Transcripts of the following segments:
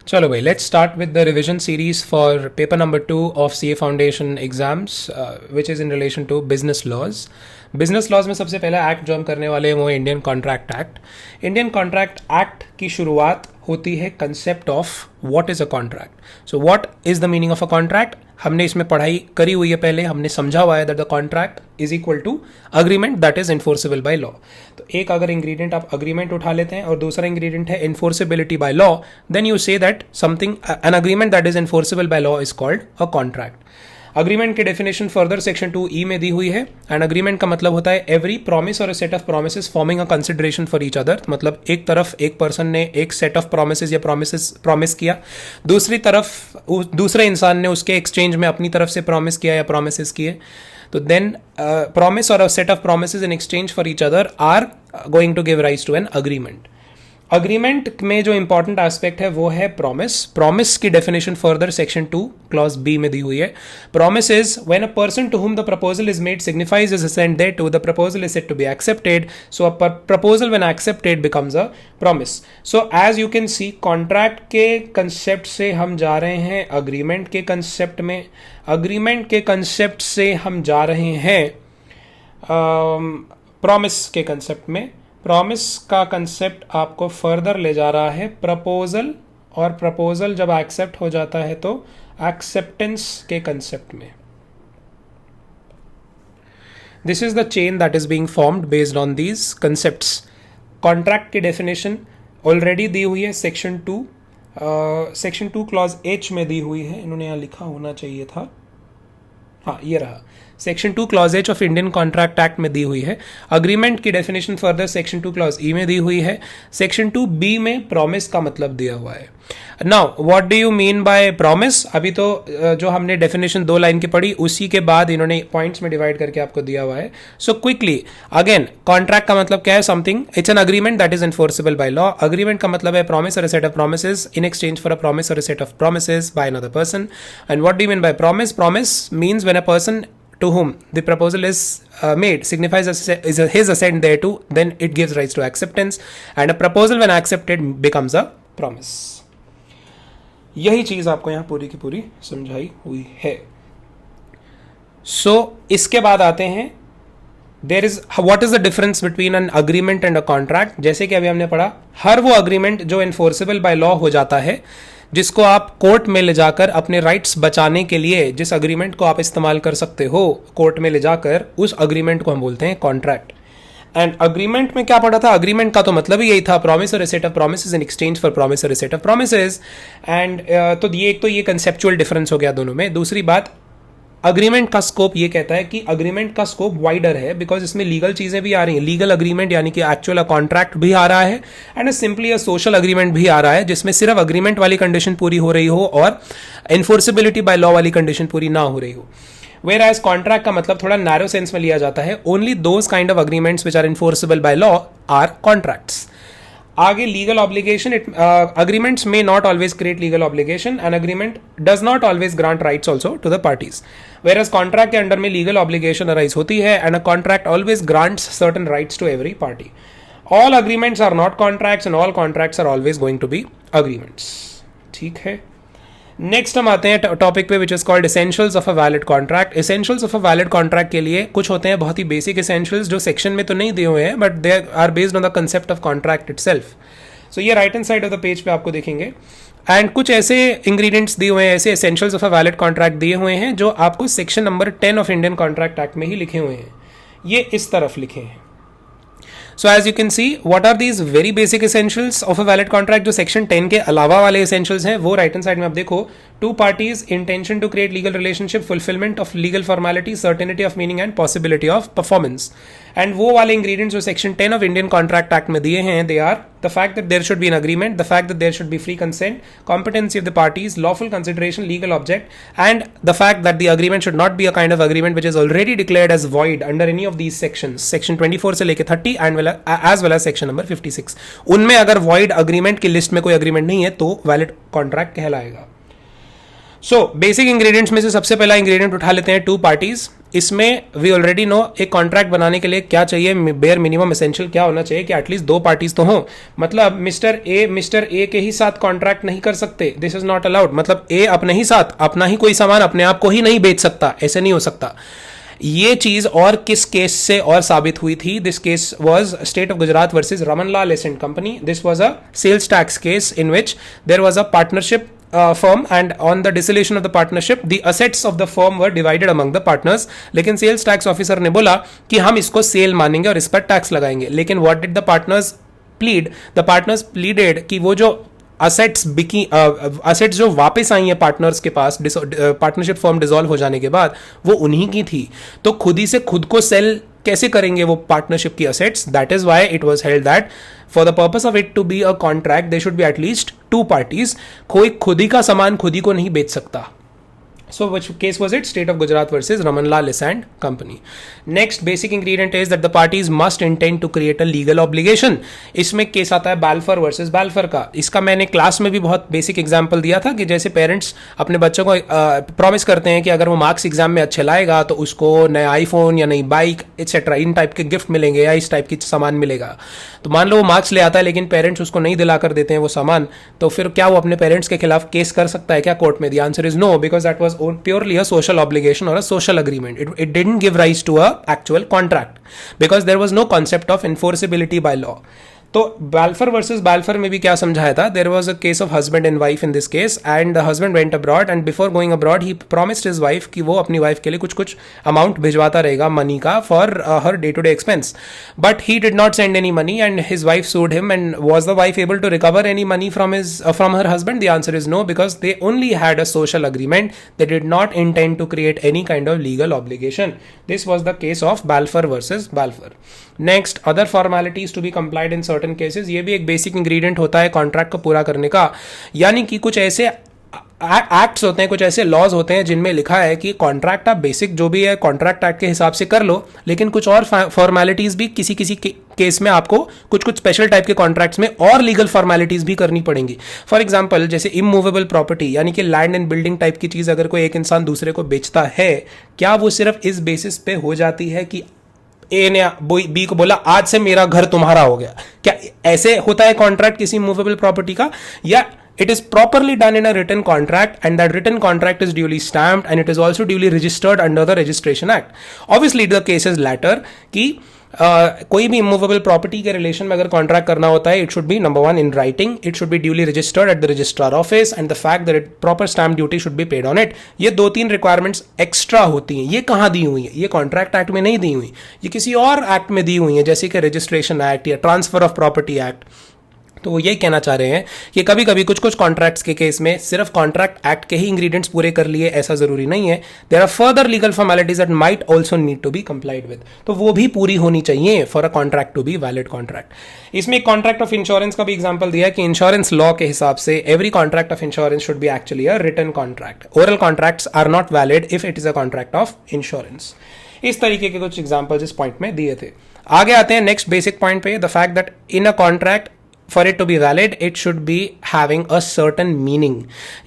चलो भाई, let's start with the revision series for paper number 2 of CA foundation exams, which is in relation to business laws. Business laws में सबसे पहला act जो हम करने वाले हैं वो है Indian contract act. Indian contract act की शुरुआत होती है concept of what is a contract. So what is the meaning of a contract, हमने इसमें पढ़ाई करी हुई है पहले, हमने समझा हुआ है that the contract is equal to agreement that is enforceable by law. तो एक अगर इंग्रेडिएंट आप अग्रीमेंट उठा लेते हैं और दूसरा इंग्रेडिएंट है enforceability by law, then you say that something an agreement that is enforceable by law is called a contract. Agreement की डेफिनेशन फर्दर सेक्शन 2E में दी हुई है। एंड अग्रीमेंट का मतलब होता है एवरी प्रॉमिस और set of promises forming a consideration for each other. मतलब एक तरफ एक पर्सन ने एक सेट ऑफ प्रोमिसेस या प्रॉमिस किया, दूसरी तरफ दूसरे इंसान ने उसके एक्सचेंज में अपनी तरफ से प्रॉमिस किया या प्रोमिसेस किए। तो देन प्रॉमिस और set of promises in exchange for each other are going to give rise to an agreement. Agreement में जो इंपॉर्टेंट एस्पेक्ट है वो है प्रॉमिस। प्रॉमिस की definition further section 2 clause B में दी हुई है। Promise is when a person to whom the proposal is made signifies his assent thereto, the proposal is said to be accepted, so a proposal when accepted becomes a promise. So as you can see, contract के concept से हम जा रहे हैं agreement के concept में, agreement के concept से हम जा रहे हैं प्रॉमिस के कंसेप्ट में। प्रॉमिस का कंसेप्ट आपको फर्दर ले जा रहा है प्रपोजल, और प्रपोजल जब एक्सेप्ट हो जाता है तो एक्सेप्टेंस के कंसेप्ट में। This is the chain that is being formed based on these concepts. Contract की डेफिनेशन ऑलरेडी दी हुई है सेक्शन 2 क्लॉज H में दी हुई है। इन्होंने यहाँ लिखा होना चाहिए था, हाँ ये रहा, section 2 clause H of Indian contract act में दी हुई है। अग्रीमेंट की definition further section 2 clause E में दी हुई है। सेक्शन 2B में प्रॉमिस का मतलब दिया हुआ है। Now what do you mean by promise? अभी तो जो हमने डेफिनेशन 2 लाइन की पढ़ी उसी के बाद इन्होंने पॉइंट्स में डिवाइड करके आपको दिया हुआ है। सो क्विकली अगेन, कॉन्ट्रैक्ट का मतलब क्या है? Something, it's an agreement that is enforceable by law. Agreement का मतलब है प्रॉमिस और set of promises in exchange for a promise और set of promises by another person. And what do you mean by promise? Promise means when a person to whom the proposal is made signifies his assent thereto, then it gives rise to acceptance, and a proposal when accepted becomes a promise. यही चीज आपको यहाँ पूरी की पूरी समझाई हुई है। इसके बाद आते हैं what is the difference between an agreement and a contract। जैसे कि अभी हमने पढ़ा, हर वो अग्रीमेंट जो enforceable by law हो जाता है, जिसको आप कोर्ट में ले जाकर अपने राइट्स बचाने के लिए जिस अग्रीमेंट को आप इस्तेमाल कर सकते हो कोर्ट में ले जाकर, उस अग्रीमेंट को हम बोलते हैं कॉन्ट्रैक्ट। एंड अग्रीमेंट में क्या पढ़ा था? अग्रीमेंट का तो मतलब ही यही था, प्रॉमिस और set of promises in exchange for promise और सेट ऑफ प्रोमिसेस। एंड तो ये कंसेप्चुअल डिफरेंस हो गया दोनों में। दूसरी बात, अग्रीमेंट का स्कोप ये कहता है कि अग्रीमेंट का स्कोप वाइडर है, बिकॉज इसमें लीगल चीजें भी आ रही हैं। लीगल अग्रीमेंट यानी कि एक्चुअल कॉन्ट्रैक्ट भी आ रहा है, and simply a social agreement भी आ रहा है, जिसमें सिर्फ अग्रीमेंट वाली कंडीशन पूरी हो रही हो और एनफोर्सिबिलिटी बाय लॉ वाली कंडीशन पूरी ना हो रही हो। वेयर एज कॉन्ट्रैक्ट का मतलब थोड़ा नैरो सेंस में लिया जाता है। Only those kind of agreements which are enforceable by law are contracts. आगे legal obligation, agreements may not always create legal obligation, an agreement does not always grant rights also to the parties, whereas contract के under में legal obligation arise होती है, and a contract always grants certain rights to every party. All agreements are not contracts and all contracts are always going to be agreements. ठीक है, next हम आते हैं topic पे which is called essentials of a valid contract. Essentials of a valid contract के लिए कुछ होते हैं बहुत ही बेसिक एसेंशियल्स जो सेक्शन में तो नहीं दिए हुए हैं, but they are based on the concept of contract itself. So ये right hand side of the page पे आपको देखेंगे, एंड कुछ ऐसे इंग्रेडिएंट्स दिए हुए हैं, ऐसे essentials of a valid contract दिए हुए हैं जो आपको section number 10 of Indian contract act में ही लिखे हुए हैं। ये इस तरफ लिखे हैं। So as you can see, what are these very basic essentials of a valid contract? जो सेक्शन 10 के अलावा वाले essentials हैं वो राइट हैंड साइड में आप देखो, two parties, intention to create legal relationship, fulfilment of legal formality, certainty of meaning and possibility of performance. And वो वाले इंग्रेडिएंट्स जो section 10 of Indian contract act में दिए हैं, they are the fact that there should be an agreement, the fact that there should be free consent, competency of the parties, lawful consideration, legal object, and the fact that the agreement should not be a kind of agreement which is already declared as void under any of these sections, section 24 से लेके 30 and as well as section number 56। उनमें अगर void agreement की list में कोई agreement नहीं है तो valid contract कहलाएगा। सो बेसिक इंग्रेडिएंट्स में से सबसे पहला इंग्रेडिएंट उठा लेते हैं, टू पार्टीज। इसमें वी ऑलरेडी नो एक कॉन्ट्रैक्ट बनाने के लिए क्या चाहिए, बेयर मिनिमम एसेंशियल क्या होना चाहिए कि एटलीस्ट दो पार्टीज तो हों. मतलब मिस्टर ए के ही साथ कॉन्ट्रैक्ट नहीं कर सकते, दिस इज नॉट अलाउड. मतलब ए अपने ही साथ अपना ही कोई सामान अपने आप को ही नहीं बेच सकता, ऐसे नहीं हो सकता. ये चीज और किस केस से और साबित हुई थी? This case was state of Gujarat versus Ramanlal S and company. This was a sales tax case in which there was a partnership firm, and on the dissolution of the partnership the assets of the firm were divided among the partners. लेकिन sales tax officer ने बोला कि हम इसको cell मानेंगे और इस पर टैक्स लगाएंगे. लेकिन what did the partners plead? The partners pleaded कि वो जो असेट्स बिकी असेट्स जो वापस आई हैं पार्टनर्स के पास पार्टनरशिप फर्म डिसॉल्व हो जाने के बाद, वो उन्हीं की थी. तो खुद ही से खुद को सेल कैसे करेंगे वो पार्टनरशिप की assets? That is why it was held that for the purpose of it to be a contract they should be at least two parties. कोई खुद ही का सामान खुद ही को नहीं बेच सकता. So which case was it? State of Gujarat versus Ramanlal Essent Company. Next basic ingredient is that the parties must intend to create a legal obligation. इसमें केस आता है बाल्फर वर्सेस बाल्फर का. इसका मैंने क्लास में भी बहुत बेसिक एग्जांपल दिया था कि जैसे पेरेंट्स अपने बच्चों को प्रॉमिस करते हैं कि अगर वो मार्क्स एग्जाम में अच्छे लाएगा तो उसको नया आईफोन या नई बाइक एक्सेट्रा इन टाइप के गिफ्ट मिलेंगे या इस टाइप की सामान मिलेगा. तो मान लो वो मार्क्स ले आता है लेकिन पेरेंट्स उसको नहीं दिला कर देते हैं वो सामान, तो फिर क्या वो अपने पेरेंट्स के खिलाफ केस कर सकता है क्या कोर्ट में? The answer is no, because that was purely a social obligation or a social agreement. It didn't give rise to a actual contract because there was no concept of enforceability by law. तो बाल्फर versus बाल्फर में भी क्या समझाया था? There was a case of husband and wife in this case, and the husband went abroad, and before going abroad he promised his wife कि वो अपनी wife के लिए कुछ कुछ अमाउंट भिजवाता रहेगा मनी का for her day to day expense. But he did not send any money and his wife sued him. And was the wife able to recover any money from her husband? The answer is no, because they only had a social agreement. They did not intend to create any kind of legal obligation. This was the case of Balfour versus Balfour. Next, other formalities to be complied in certain cases. ये भी एक basic ingredient होता है contract को पूरा करने का. यानी कि कुछ ऐसे एक्ट्स होते हैं, कुछ ऐसे लॉज होते हैं जिनमें लिखा है कि कॉन्ट्रैक्ट आप बेसिक जो भी है कॉन्ट्रैक्ट एक्ट के हिसाब से कर लो, लेकिन कुछ और फॉर्मेलिटीज भी किसी किसी केस में आपको कुछ कुछ स्पेशल टाइप के कॉन्ट्रैक्ट्स में और लीगल फॉर्मेलिटीज भी करनी पड़ेंगी. फॉर एग्जांपल जैसे इमूवेबल प्रॉपर्टी यानी कि लैंड एंड बिल्डिंग टाइप की चीज अगर कोई एक इंसान दूसरे को बेचता है, क्या वो सिर्फ इस बेसिस पे हो जाती है कि ए ने बी को बोला आज से मेरा घर तुम्हारा हो गया? क्या ऐसे होता है कॉन्ट्रैक्ट किसी मूवेबल प्रॉपर्टी का? या it is properly done in a written contract, and that written contract is duly stamped and it is also duly registered under the Registration Act. Obviously the case is latter कि कोई भी immovable property के relation में अगर contract करना होता है, it should be number one in writing, it should be duly registered at the registrar office, and the fact that proper stamp duty should be paid on it. ये दो तीन requirements extra होती हैं. ये कहाँ दी हुई है? ये कॉन्ट्रैक्ट एक्ट में नहीं दी हुई, ये किसी और एक्ट में दी हुई है, जैसे कि रजिस्ट्रेशन एक्ट या ट्रांसफर ऑफ प्रॉपर्टी एक्ट. तो वो ये कहना चाह रहे हैं कि कभी कभी कुछ कुछ कॉन्ट्रैक्ट्स के केस में सिर्फ कॉन्ट्रैक्ट एक्ट के ही इंग्रेडिएंट्स पूरे कर लिए ऐसा जरूरी नहीं है. There are further legal formalities that might also need to be complied with. तो वो भी पूरी होनी चाहिए for a contract to be valid contract. इसमें एक कॉन्ट्रैक्ट ऑफ इंश्योरेंस का भी एग्जांपल दिया है कि इंश्योरेंस लॉ के हिसाब से every contract of insurance should be actually a written contract. Oral contracts are not valid if it is a contract of insurance. इस तरीके के कुछ एग्जांपल्स इस पॉइंट में दिए थे. आगे आते हैं नेक्स्ट बेसिक पॉइंट पे, the fact that in a contract for it to be valid it should be having a certain meaning.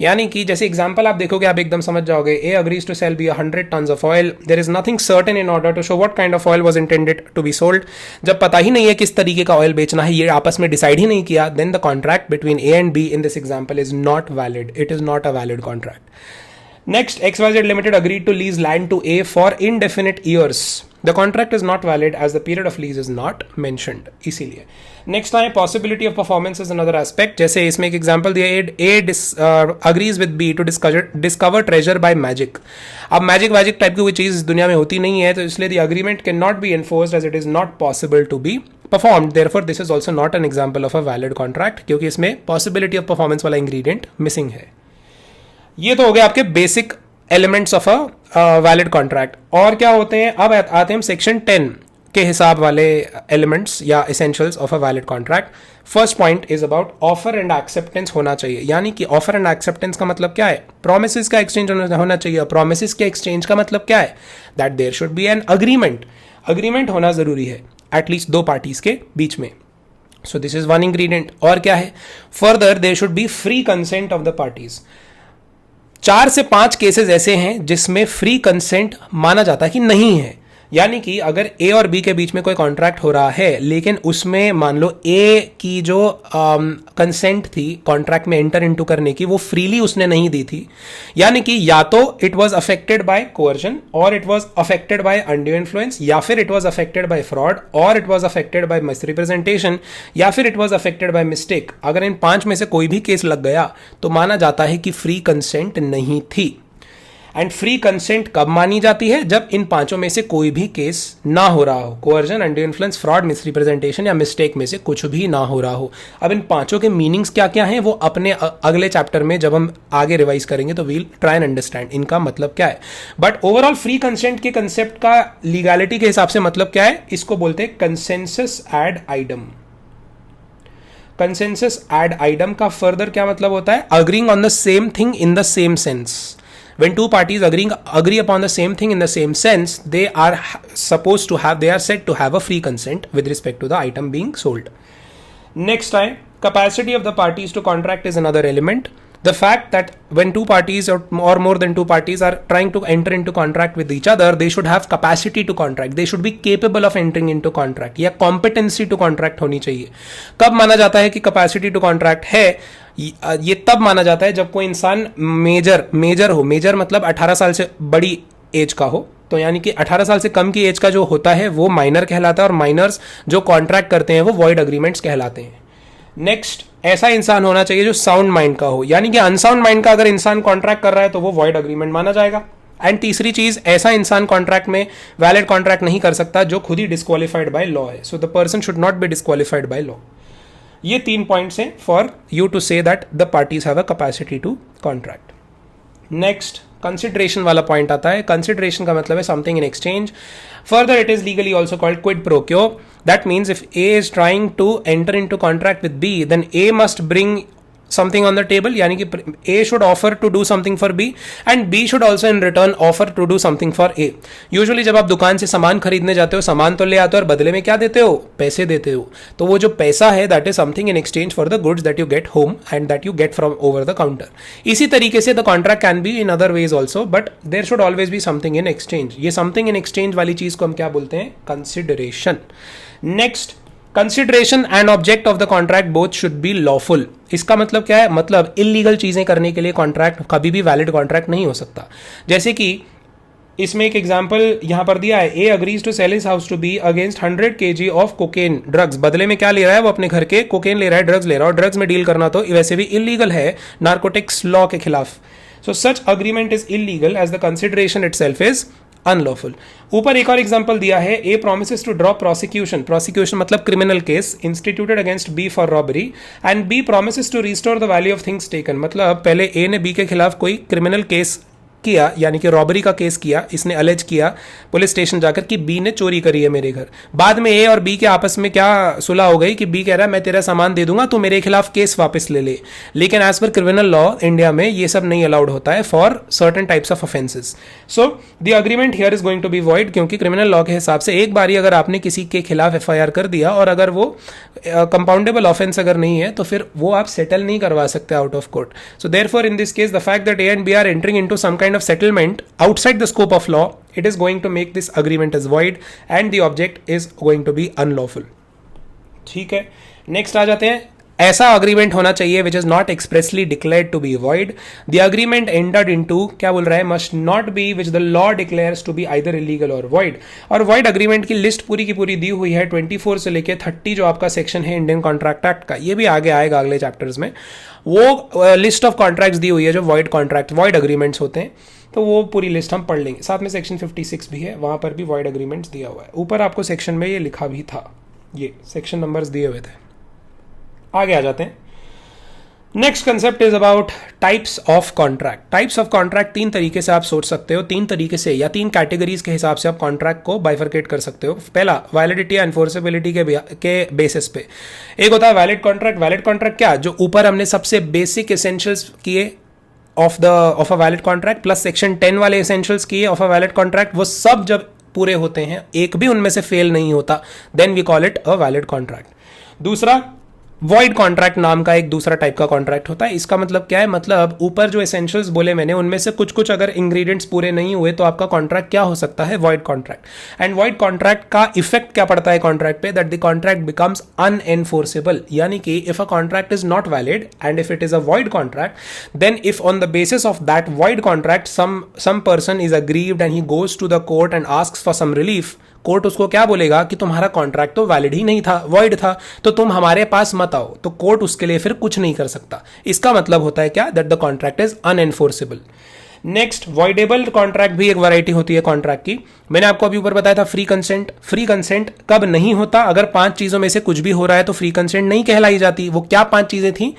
यानी कि जैसे एग्जांपल आप देखोगे आप एकदम समझ जाओगे. A agrees to sell B 100 tons of oil. There is nothing certain in order to show what kind of oil was intended to be sold. जब पता ही नहीं है किस तरीके का ऑयल बेचना है, ये आपस में डिसाइड ही नहीं किया, then the contract between A and B in this example is not valid. It is not a valid contract. Next, XYZ Limited agreed to lease land to A for indefinite years. The contract is not valid as the period of lease is not mentioned. इसीलिए next आए possibility of performance is another aspect. जैसे इसमें एक example दिया, A agrees with B to discover treasure by magic. अब magic type की कोई चीज दुनिया में होती नहीं है, तो इसलिए the agreement can not be enforced as it is not possible to be performed. Therefore this is also not an example of a valid contract, क्योंकि इसमें पॉसिबिलिटी ऑफ परफॉर्मेंस वाला इंग्रेडिएंट मिसिंग है. ये तो हो गए आपके basic elements of a valid contract. और क्या होते हैं? अब आते हैं सेक्शन 10 के हिसाब वाले एलिमेंट्स या essentials of a valid contract. First point is about offer and acceptance होना चाहिए. यानी कि ऑफर एंड एक्सेप्टेंस का मतलब क्या है? प्रोमिसेस का एक्सचेंज होना चाहिए. प्रोमिसेस के एक्सचेंज का मतलब क्या है? That there should be an agreement. Agreement होना जरूरी है एटलीस्ट दो पार्टीज के बीच में. So this is one ingredient. और क्या है? Further there should be free consent of the parties. 4 से 5 केसेस ऐसे हैं जिसमें फ्री कंसेंट माना जाता है कि नहीं है। यानी कि अगर ए और बी के बीच में कोई कॉन्ट्रैक्ट हो रहा है लेकिन उसमें मान लो ए की जो कंसेंट थी कॉन्ट्रैक्ट में एंटर इनटू करने की वो फ्रीली उसने नहीं दी थी, यानी कि या तो it was affected by coercion और it was affected by undue influence या फिर it was affected by fraud और it was affected by misrepresentation या फिर it was affected by mistake, अगर इन 5 में से कोई भी केस लग गया तो माना जाता है कि फ्री कंसेंट नहीं थी। एंड फ्री कंसेंट कब मानी जाती है? जब इन 5 में से कोई भी केस ना हो रहा हो, coercion, undue influence, fraud, misrepresentation या मिस्टेक में से कुछ भी ना हो रहा हो। अब इन 5 के मीनिंग्स क्या क्या हैं वो अपने अगले चैप्टर में जब हम आगे रिवाइज करेंगे तो वील ट्राई एंड अंडरस्टैंड इनका मतलब क्या है। बट ओवरऑल फ्री कंसेंट के कंसेप्ट का लीगैलिटी के हिसाब से मतलब क्या है? इसको बोलते हैं consensus ad idem. Consensus ad idem का फर्दर क्या मतलब होता है? Agreeing on the same thing in the same sense. When two parties agree upon the same thing in the same sense, they are said to have a free consent with respect to the item being sold. Next time, capacity of the parties to contract is another element. The fact that when two parties or more than two parties are trying to enter into contract with each other, they should have capacity to contract. They should be capable of entering into contract. या competency to contract होनी चाहिए। कब माना जाता है कि capacity to contract है? ये तब माना जाता है जब कोई इंसान मेजर हो। मेजर मतलब 18 साल से बड़ी एज का हो, तो यानी कि 18 साल से कम की एज का जो होता है वो माइनर कहलाता है और माइनर्स जो कॉन्ट्रैक्ट करते हैं वो वॉइड अग्रीमेंट्स कहलाते हैं। नेक्स्ट, ऐसा इंसान होना चाहिए जो साउंड माइंड का हो, यानी कि अनसाउंड माइंड का अगर इंसान कॉन्ट्रैक्ट कर रहा है तो वो वॉइड अग्रीमेंट माना जाएगा। एंड तीसरी चीज, ऐसा इंसान कॉन्ट्रैक्ट में वैलिड कॉन्ट्रैक्ट नहीं कर सकता जो खुद ही डिस्क्वालिफाइड बाय लॉ है। So the person should not be disqualified by law. ये 3 पॉइंट्स हैं for you to say that the parties have a capacity to contract. Next, consideration वाला पॉइंट आता है। कंसिडरेशन का मतलब है something in exchange. Further it is legally also called quid pro quo. That means if A is trying to enter in to contract with B, then A must bring something on the table, यानी कि A should offer to do something for B and B should also in return offer to do something for A. Usually जब आप दुकान से सामान खरीदने जाते हो, सामान तो ले आते हो और बदले में क्या देते हो? पैसे देते हो। तो वो जो पैसा है that is something in exchange for the goods that you get home and that you get from over the counter. इसी तरीके से the contract can be in other ways also, but there should always be something in exchange. ये something in exchange वाली चीज को हम क्या बोलते हैं? Consideration. Next, consideration and object of the contract both should be lawful. इसका मतलब क्या है? मतलब इलीगल चीजें करने के लिए कॉन्ट्रैक्ट कभी भी वैलिड कॉन्ट्रैक्ट नहीं हो सकता। जैसे कि इसमें एक एग्जांपल यहां पर दिया है, A agrees to sell his house to B against 100 kg of cocaine drugs. बदले में क्या ले रहा है? वो अपने घर के कोकेन ले रहा है, ड्रग्स ले रहा है, और ड्रग्स में डील करना तो वैसे भी इलीगल है नार्कोटिक्स लॉ के खिलाफ। So such agreement is illegal as the consideration itself is unlawful. ऊपर एक और एग्जांपल दिया है, A promises to drop prosecution. Prosecution मतलब criminal case instituted against B for robbery and B promises to restore the value of things taken. मतलब पहले ए ने B के खिलाफ कोई क्रिमिनल केस किया, यानी कि रॉबरी का केस किया, इसने अलेज किया पुलिस स्टेशन जाकर कि बी ने चोरी करी है मेरे घर। बाद में ए और बी के आपस में क्या सुलह हो गई कि बी कह रहा है मैं तेरा सामान दे दूंगा, तू मेरे खिलाफ केस वापस ले ले। लेकिन as per criminal law India में ये सब नहीं अलाउड होता है for certain types of offences. So the agreement here is going to be void, क्योंकि क्रिमिनल लॉ के हिसाब से एक बारी अगर आपने किसी के खिलाफ एफआईआर कर दिया और अगर वो कंपाउंडेबल ऑफेंस अगर नहीं है तो फिर वो आप सेटल नहीं करवा सकते out of court. So therefore in this case the fact that A and B are entering into some kind of settlement outside the scope of law, it is going to make this agreement as void and the object is going to be unlawful. ठीक है, next आ जाते हैं। ऐसा agreement होना चाहिए which is not expressly declared to be void. The agreement entered into, क्या बोल रहा है, must not be which the law declares to be either illegal और वॉइड। और वॉइड अग्रीमेंट की लिस्ट पूरी की पूरी दी हुई है 24 से लेकर 30 जो आपका सेक्शन है इंडियन कॉन्ट्रैक्ट एक्ट का, ये भी आगे आएगा अगले चैप्टर्स में। वो लिस्ट ऑफ कॉन्ट्रैक्ट्स दी हुई है जो वॉइड कॉन्ट्रैक्ट वॉइड अग्रीमेंट्स होते हैं, तो वो पूरी लिस्ट हम पढ़ लेंगे। साथ में सेक्शन 56 भी है, वहां पर भी वॉइड अग्रीमेंट्स दिया हुआ है। ऊपर आपको सेक्शन में ये लिखा भी था, ये सेक्शन नंबर्स दिए हुए थे। आगे आ जाते हैं। Next concept is about types of contract. Types of contract 3 तरीके से आप सोच सकते हो, 3 तरीके से या 3 कैटेगरीज के हिसाब से आप कॉन्ट्रैक्ट को बाइफरकेट कर सकते हो। पहला, वैलिडिटी या एनफोर्सेबिलिटी के बेसिस पे। एक होता है वैलिड कॉन्ट्रैक्ट। वैलिड कॉन्ट्रैक्ट क्या, जो ऊपर हमने सबसे बेसिक एसेंशियल्स किए of a valid contract plus section 10 वाले एसेंशियल्स किए ऑफ अ वैलिड कॉन्ट्रैक्ट, वो सब जब पूरे होते हैं, एक भी उनमें से फेल नहीं होता, then we call it a valid contract. दूसरा, वॉइड कॉन्ट्रैक्ट नाम का एक दूसरा टाइप का कॉन्ट्रैक्ट होता है। इसका मतलब क्या है, मतलब ऊपर जो एसेंशियल्स बोले मैंने उनमें से कुछ कुछ अगर इंग्रेडिएंट्स पूरे नहीं हुए तो आपका कॉन्ट्रैक्ट क्या हो सकता है, void contract. And void contract का इफेक्ट क्या पड़ता है कॉन्ट्रैक्ट पे, that the contract becomes unenforceable, यानी कि if a contract is not valid and if it is a void contract, then if on the basis of that void contract some person is aggrieved and he goes to the court and asks for some relief, court उसको क्या बोलेगा कि तुम्हारा contract तो valid ही नहीं था, void था, तो तुम हमारे पास मत आओ, तो कोर्ट उसके लिए फिर कुछ नहीं कर सकता। इसका मतलब होता है क्या, that the contract is unenforceable. Next, voidable contract भी एक वैरायटी होती है कॉन्ट्रैक्ट की। मैंने आपको अभी ऊपर बताया था फ्री कंसेंट। फ्री कंसेंट कब नहीं होता, अगर 5 चीजों में से कुछ भी हो रहा है तो फ्री कंसेंट नहीं कहलाई जाती। वो क्या 5 चीजें थी,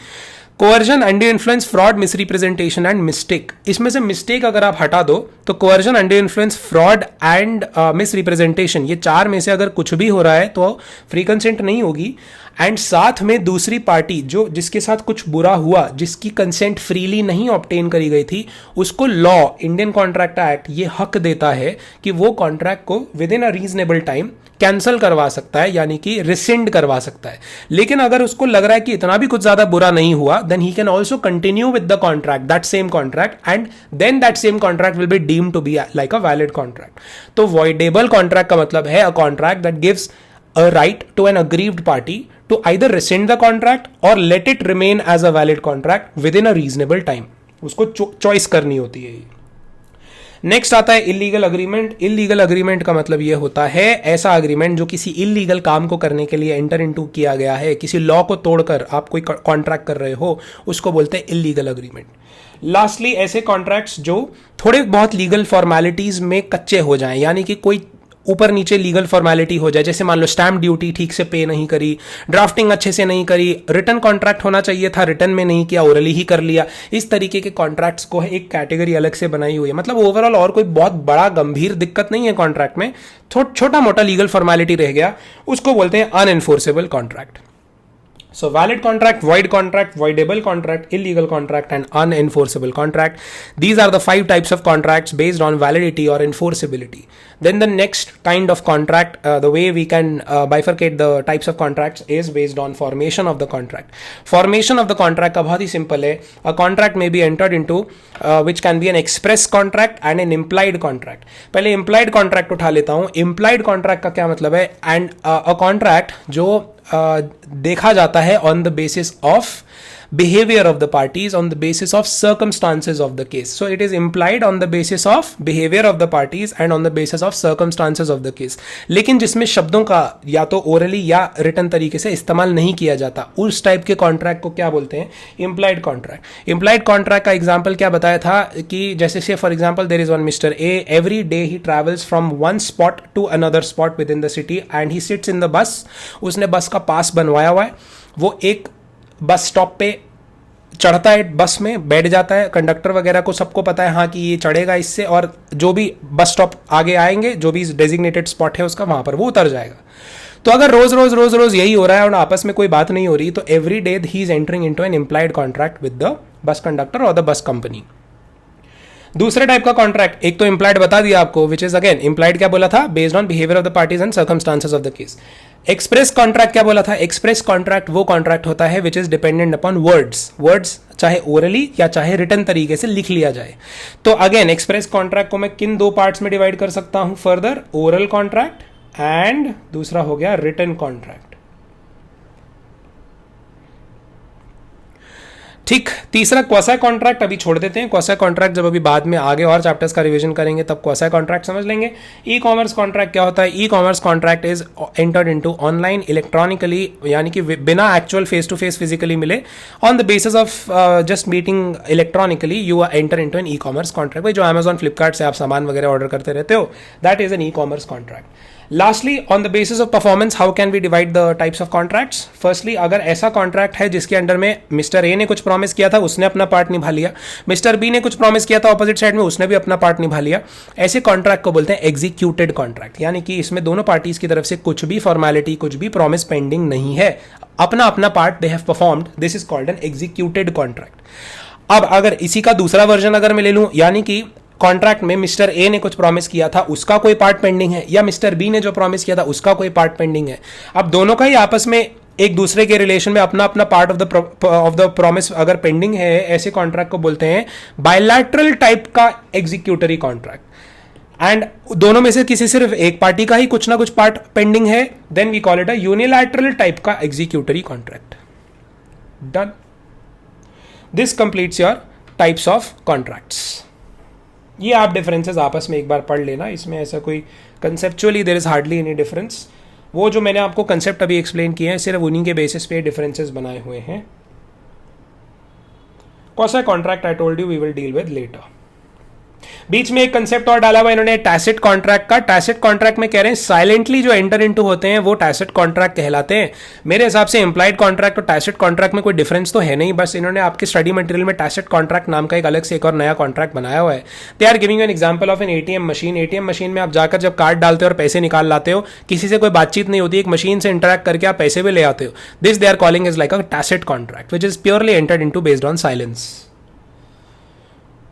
coercion, under influence, fraud, misrepresentation and mistake. इसमें से मिस्टेक अगर आप हटा दो तो coercion, under influence, fraud and misrepresentation, ये 4 में से अगर कुछ भी हो रहा है तो फ्री कंसेंट नहीं होगी। एंड साथ में दूसरी पार्टी जो जिसके साथ कुछ बुरा हुआ, जिसकी कंसेंट फ्रीली नहीं ऑब्टेन करी गई थी, उसको लॉ, इंडियन कॉन्ट्रैक्ट एक्ट ये हक देता है कि वो कॉन्ट्रैक्ट को with in a reasonable time cancel करवा सकता है, यानी कि रिसेंड करवा सकता है। लेकिन अगर उसको लग रहा है कि इतना भी कुछ ज्यादा बुरा नहीं हुआ, then he can also continue with the contract, that same contract, and then that same contract will be deemed to be like a valid contract. तो वॉइडेबल कॉन्ट्रैक्ट का मतलब है a contract that gives a right to an aggrieved party to either rescind the contract or let it remain as a valid contract within a reasonable time. उसको choice करनी होती है। Next आता है illegal agreement. Illegal agreement का मतलब यह होता है ऐसा अग्रीमेंट जो किसी इलीगल काम को करने के लिए एंटर इनटू किया गया है, किसी लॉ को तोड़कर आप कोई कॉन्ट्रैक्ट कर रहे हो, उसको बोलते हैं इलीगल अग्रीमेंट। लास्टली, ऐसे कॉन्ट्रैक्ट्स जो थोड़े बहुत लीगल फॉर्मेलिटीज में कच्चे हो जाएं, यानी कि कोई ऊपर नीचे लीगल फॉर्मेलिटी हो जाए, जैसे मान लो स्टैम्प ड्यूटी ठीक से पे नहीं करी, ड्राफ्टिंग अच्छे से नहीं करी, रिटर्न कॉन्ट्रैक्ट होना चाहिए था, रिटर्न में नहीं किया, ओरली ही कर लिया। इस तरीके के कॉन्ट्रैक्ट्स को एक कैटेगरी अलग से बनाई हुई है। मतलब ओवरऑल और कोई बहुत बड़ा गंभीर दिक्कत नहीं है कॉन्ट्रैक्ट में, छोटा मोटा लीगल फॉर्मेलिटी रह गया, उसको बोलते हैं अनएनफोर्सेबल contract. So valid contract, void contract, voidable contract, illegal contract and unenforceable contract. These are the 5 types of contracts based on validity or enforceability. Then the next kind of contract, the way we can bifurcate the types of contracts is based on formation of the contract. Formation of the contract का बहुत ही simple है. A contract may be entered into which can be an express contract and an implied contract. पहले implied contract उठा लेता हूँ. Implied contract का क्या मतलब है? And a contract जो देखा जाता है on the basis of behavior of the parties, on the basis of circumstances of the case. So it is implied on the basis of behavior of the parties and on the basis of circumstances of the case. लेकिन जिसमें शब्दों का या तो orally या return तरीके से इस्तेमाल नहीं किया जाता, उस टाइप के कॉन्ट्रैक्ट को क्या बोलते हैं? Implied contract. इम्प्लाइड कॉन्ट्रैक्ट का एग्जाम्पल क्या बताया था कि जैसे say for example there is one mister A, every day he travels from one spot to another spot within the city and he sits in the bus. उसने बस का पास बनवाया हुआ है, वो एक बस स्टॉप पे चढ़ता है, बस में बैठ जाता है, कंडक्टर वगैरह को सबको पता है हाँ कि ये चढ़ेगा इससे, और जो भी बस स्टॉप आगे आएंगे, जो भी डेजिग्नेटेड स्पॉट है उसका, वहां पर वो उतर जाएगा। तो अगर रोज रोज रोज रोज यही हो रहा है और आपस में कोई बात नहीं हो रही, तो every day he is entering into an implied contract with the bus conductor और द बस कंपनी। दूसरे टाइप का कॉन्ट्रैक्ट, एक तो इम्प्लाइड बता दिया आपको, विच इज अगेन इम्प्लाइड क्या बोला था? Based on behaviour of the parties and circumstances of the case. Express contract क्या बोला था? एक्सप्रेस कॉन्ट्रैक्ट वो कॉन्ट्रैक्ट होता है which is dependent upon words, चाहे ओरली या चाहे रिटर्न तरीके से लिख लिया जाए। तो अगेन एक्सप्रेस कॉन्ट्रैक्ट को मैं किन 2 पार्ट्स में डिवाइड कर सकता हूं फर्दर? ओरल कॉन्ट्रैक्ट एंड दूसरा हो गया रिटन कॉन्ट्रैक्ट। ठीक, तीसरा क्वासी कॉन्ट्रैक्ट अभी छोड़ देते हैं। क्वासी कॉन्ट्रैक्ट जब अभी बाद में आगे और चैप्टर्स का रिवीजन करेंगे तब क्वासी कॉन्ट्रैक्ट समझ लेंगे। ई कॉमर्स कॉन्ट्रैक्ट क्या होता है? E commerce contract is entered into online electronically, यानी कि बिना actual face to face physically मिले, on the basis of just meeting electronically you enter into an e commerce contract. भाई जो अमेजॉन फ्लिपकार्ट से आप सामान वगैरह ऑर्डर करते रहते हो, that is an e commerce contract. Lastly, on the basis of performance, how can we divide the types of contracts? Firstly, अगर ऐसा कॉन्ट्रैक्ट है जिसके अंडर में मिस्टर ए ने कुछ प्रॉमिस किया था, उसने अपना पार्ट निभा लिया, मिस्टर बी ने कुछ प्रॉमिस किया था ऑपोजिट साइड में, उसने भी अपना पार्ट निभा लिया, ऐसे कॉन्ट्रैक्ट को बोलते हैं एग्जीक्यूटेड कॉन्ट्रैक्ट। यानी कि इसमें दोनों पार्टीज की तरफ से कुछ भी फॉर्मेलिटी, कुछ भी प्रॉमिस पेंडिंग नहीं है, अपना अपना part they have performed, this is called an executed contract. अब अगर इसी का दूसरा वर्जन अगर मैं ले लूं, यानी कि कॉन्ट्रैक्ट में मिस्टर ए ने कुछ प्रॉमिस किया था, उसका कोई पार्ट पेंडिंग है, या मिस्टर बी ने जो प्रॉमिस किया था उसका कोई पार्ट पेंडिंग है, अब दोनों का ही आपस में एक दूसरे के रिलेशन में अपना अपना पार्ट ऑफ द प्रॉमिस अगर पेंडिंग है, ऐसे कॉन्ट्रैक्ट को बोलते हैं बायलैटरल टाइप का एग्जीक्यूटरी कॉन्ट्रैक्ट। एंड दोनों में से किसी सिर्फ एक पार्टी का ही कुछ ना कुछ पार्ट पेंडिंग है, then we call it a unilateral type का executory contract. Done. This completes your types of contracts. ये आप डिफरेंसेस आपस में एक बार पढ़ लेना, इसमें ऐसा कोई conceptually there is hardly any difference. वो जो मैंने आपको कंसेप्ट अभी एक्सप्लेन किए हैं सिर्फ उन्हीं के बेसिस पे डिफरेंसेस बनाए हुए हैं। कौन सा contract I told you we will deal with later. बीच में एक कंसेप्ट और डाला हुआ इन्होंने टैसिट कॉन्ट्रैक्ट का। टैसिट कॉन्ट्रैक्ट में कह रहे हैं साइलेंटली जो एंटर इनटू होते हैं वो टैसिट कॉन्ट्रैक्ट कहलाते हैं। मेरे हिसाब से इंप्लाइड कॉन्ट्रैक्ट और टैसिट कॉन्ट्रैक्ट में कोई डिफरेंस तो है नहीं, बस इन्होंने आपके स्टडी मटेरियल में टैसिट कॉन्ट्रैक्ट नाम का एक अलग से एक और नया कॉन्ट्रैक्ट बनाया हुआ है। They are giving an example of an ATM machine. ATM machine में आप जाकर जब कार्ड डालते हो और पैसे निकाल लाते हो, किसी से कोई बातचीत नहीं होती, एक मशीन से इंटरैक्ट करके आप पैसे भी ले आते हो। This they are calling is like a tacit contract which is purely entered into based on silence.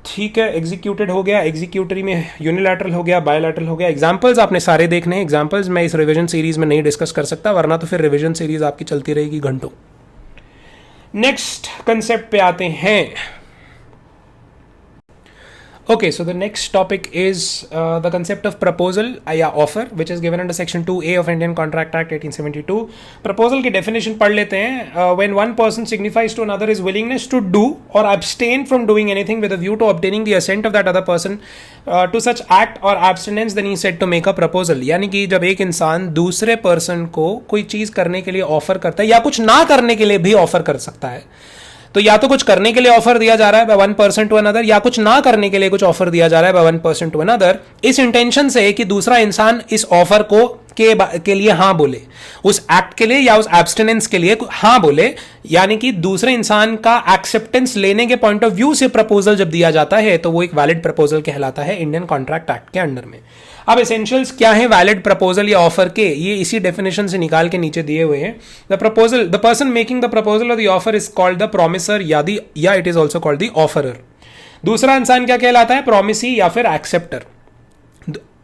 ठीक है, एग्जीक्यूटेड हो गया, एग्जीक्यूटरी में यूनिलैटरल हो गया, बायोलैटरल हो गया। एग्जांपल्स आपने सारे देखने हैं। एग्जांपल्स मैं इस रिवीजन सीरीज में नहीं डिस्कस कर सकता, वरना तो फिर रिवीजन सीरीज आपकी चलती रहेगी घंटों। नेक्स्ट कंसेप्ट पे आते हैं। Okay, so the next topic is the concept of proposal या offer, which is given under section 2A of Indian Contract Act 1872. Proposal की definition पढ़ लेते हैं। When one person signifies to another his willingness to do or abstain from doing anything with a view to obtaining the assent of that other person to such act or abstinence, then he is said to make a proposal. यानी कि जब एक इंसान दूसरे person को कोई चीज करने के लिए ऑफर करता है या कुछ ना करने के लिए भी ऑफर कर सकता है, तो या तो कुछ करने के लिए ऑफर दिया जा रहा है by one person to another, या कुछ ना करने के लिए कुछ ऑफर दिया जा रहा है by one person to another, इस इंटेंशन से कि दूसरा इंसान इस ऑफर को के लिए हाँ बोले, उस एक्ट के लिए या उस एब्स्टिनेंस के लिए हाँ बोले। यानी कि दूसरे इंसान का एक्सेप्टेंस लेने के पॉइंट ऑफ व्यू से प्रपोजल जब दिया जाता है तो वो एक वैलिड प्रपोजल कहलाता है इंडियन कॉन्ट्रैक्ट एक्ट के अंडर में। अब एसेंशियल्स क्या है वैलिड प्रपोजल या ऑफर के, ये इसी डेफिनेशन से निकाल के नीचे दिए हुए हैं। The proposal, the person making the proposal और the offer is called the promisor या it is also called the offeror. दूसरा इंसान क्या कहलाता है, प्रोमिसी या फिर एक्सेप्टर।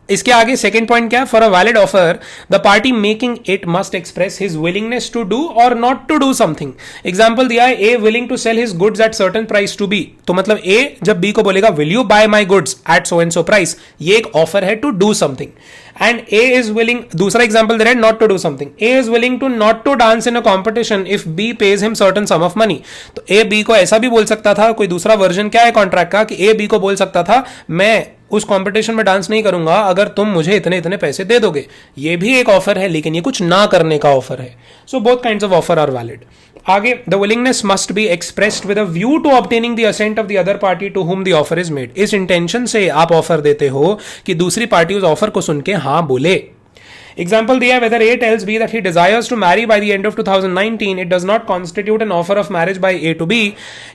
इसके आगे सेकंड पॉइंट क्या है, for a valid offer the party making it must express his willingness to do और not to do something. Example दिया है, A willing to sell his goods at certain price to B. तो मतलब A जब B को बोलेगा will you buy my goods at so and so price, ये एक ऑफर है to do something. And A is willing, दूसरा एग्जांपल दे रहा है not to do something, A is willing to not to dance in a competition if B pays him certain sum of money. तो A B को ऐसा भी बोल सकता था, कोई दूसरा वर्जन क्या है कॉन्ट्रैक्ट का, कि ए बी को बोल सकता था मैं उस कंपटीशन में डांस नहीं करूंगा अगर तुम मुझे इतने इतने पैसे दे दोगे। ये भी एक ऑफर है, लेकिन ये कुछ ना करने का ऑफर है। So both kinds of offer are valid. आगे, the willingness must be expressed with a view to obtaining the assent of the other party to whom the offer is made. इस इंटेंशन से आप offer देते हो कि दूसरी party उस offer को सुन के हाँ बोले। एग्जाम्पल दिया है, whether A tells B that he desires to marry by the end of 2019, it does not constitute an offer of marriage by A to B।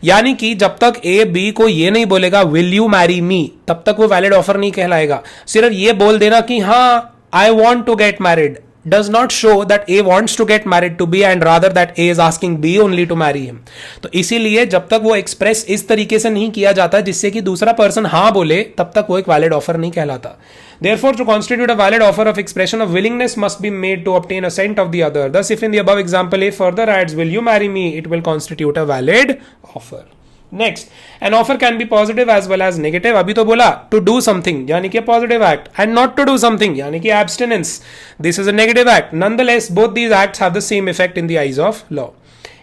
यानी कि जब तक A B को ये नहीं बोलेगा will you marry me, तब तक वो वैलिड ऑफर नहीं कहलाएगा। सिर्फ ये बोल देना कि हाँ I want to get married does not show that A wants to get married to B and rather that A is asking B only to marry him। तो इसीलिए जब तक वो एक्सप्रेस इस तरीके से नहीं किया जाता जिससे कि दूसरा पर्सन हाँ बोले, तब तक वो एक वैलिड ऑफर नहीं कहलाता। Therefore, to constitute a valid offer of expression of willingness must be made to obtain assent of the other. Thus, if in the above example A further adds, will you marry me, it will constitute a valid offer. Next, an offer can be positive as well as negative. अभी तो बोला to do something यानी कि positive act, and not to do something यानी कि abstinence. This is a negative act. Nonetheless, both these acts have the same effect in the eyes of law.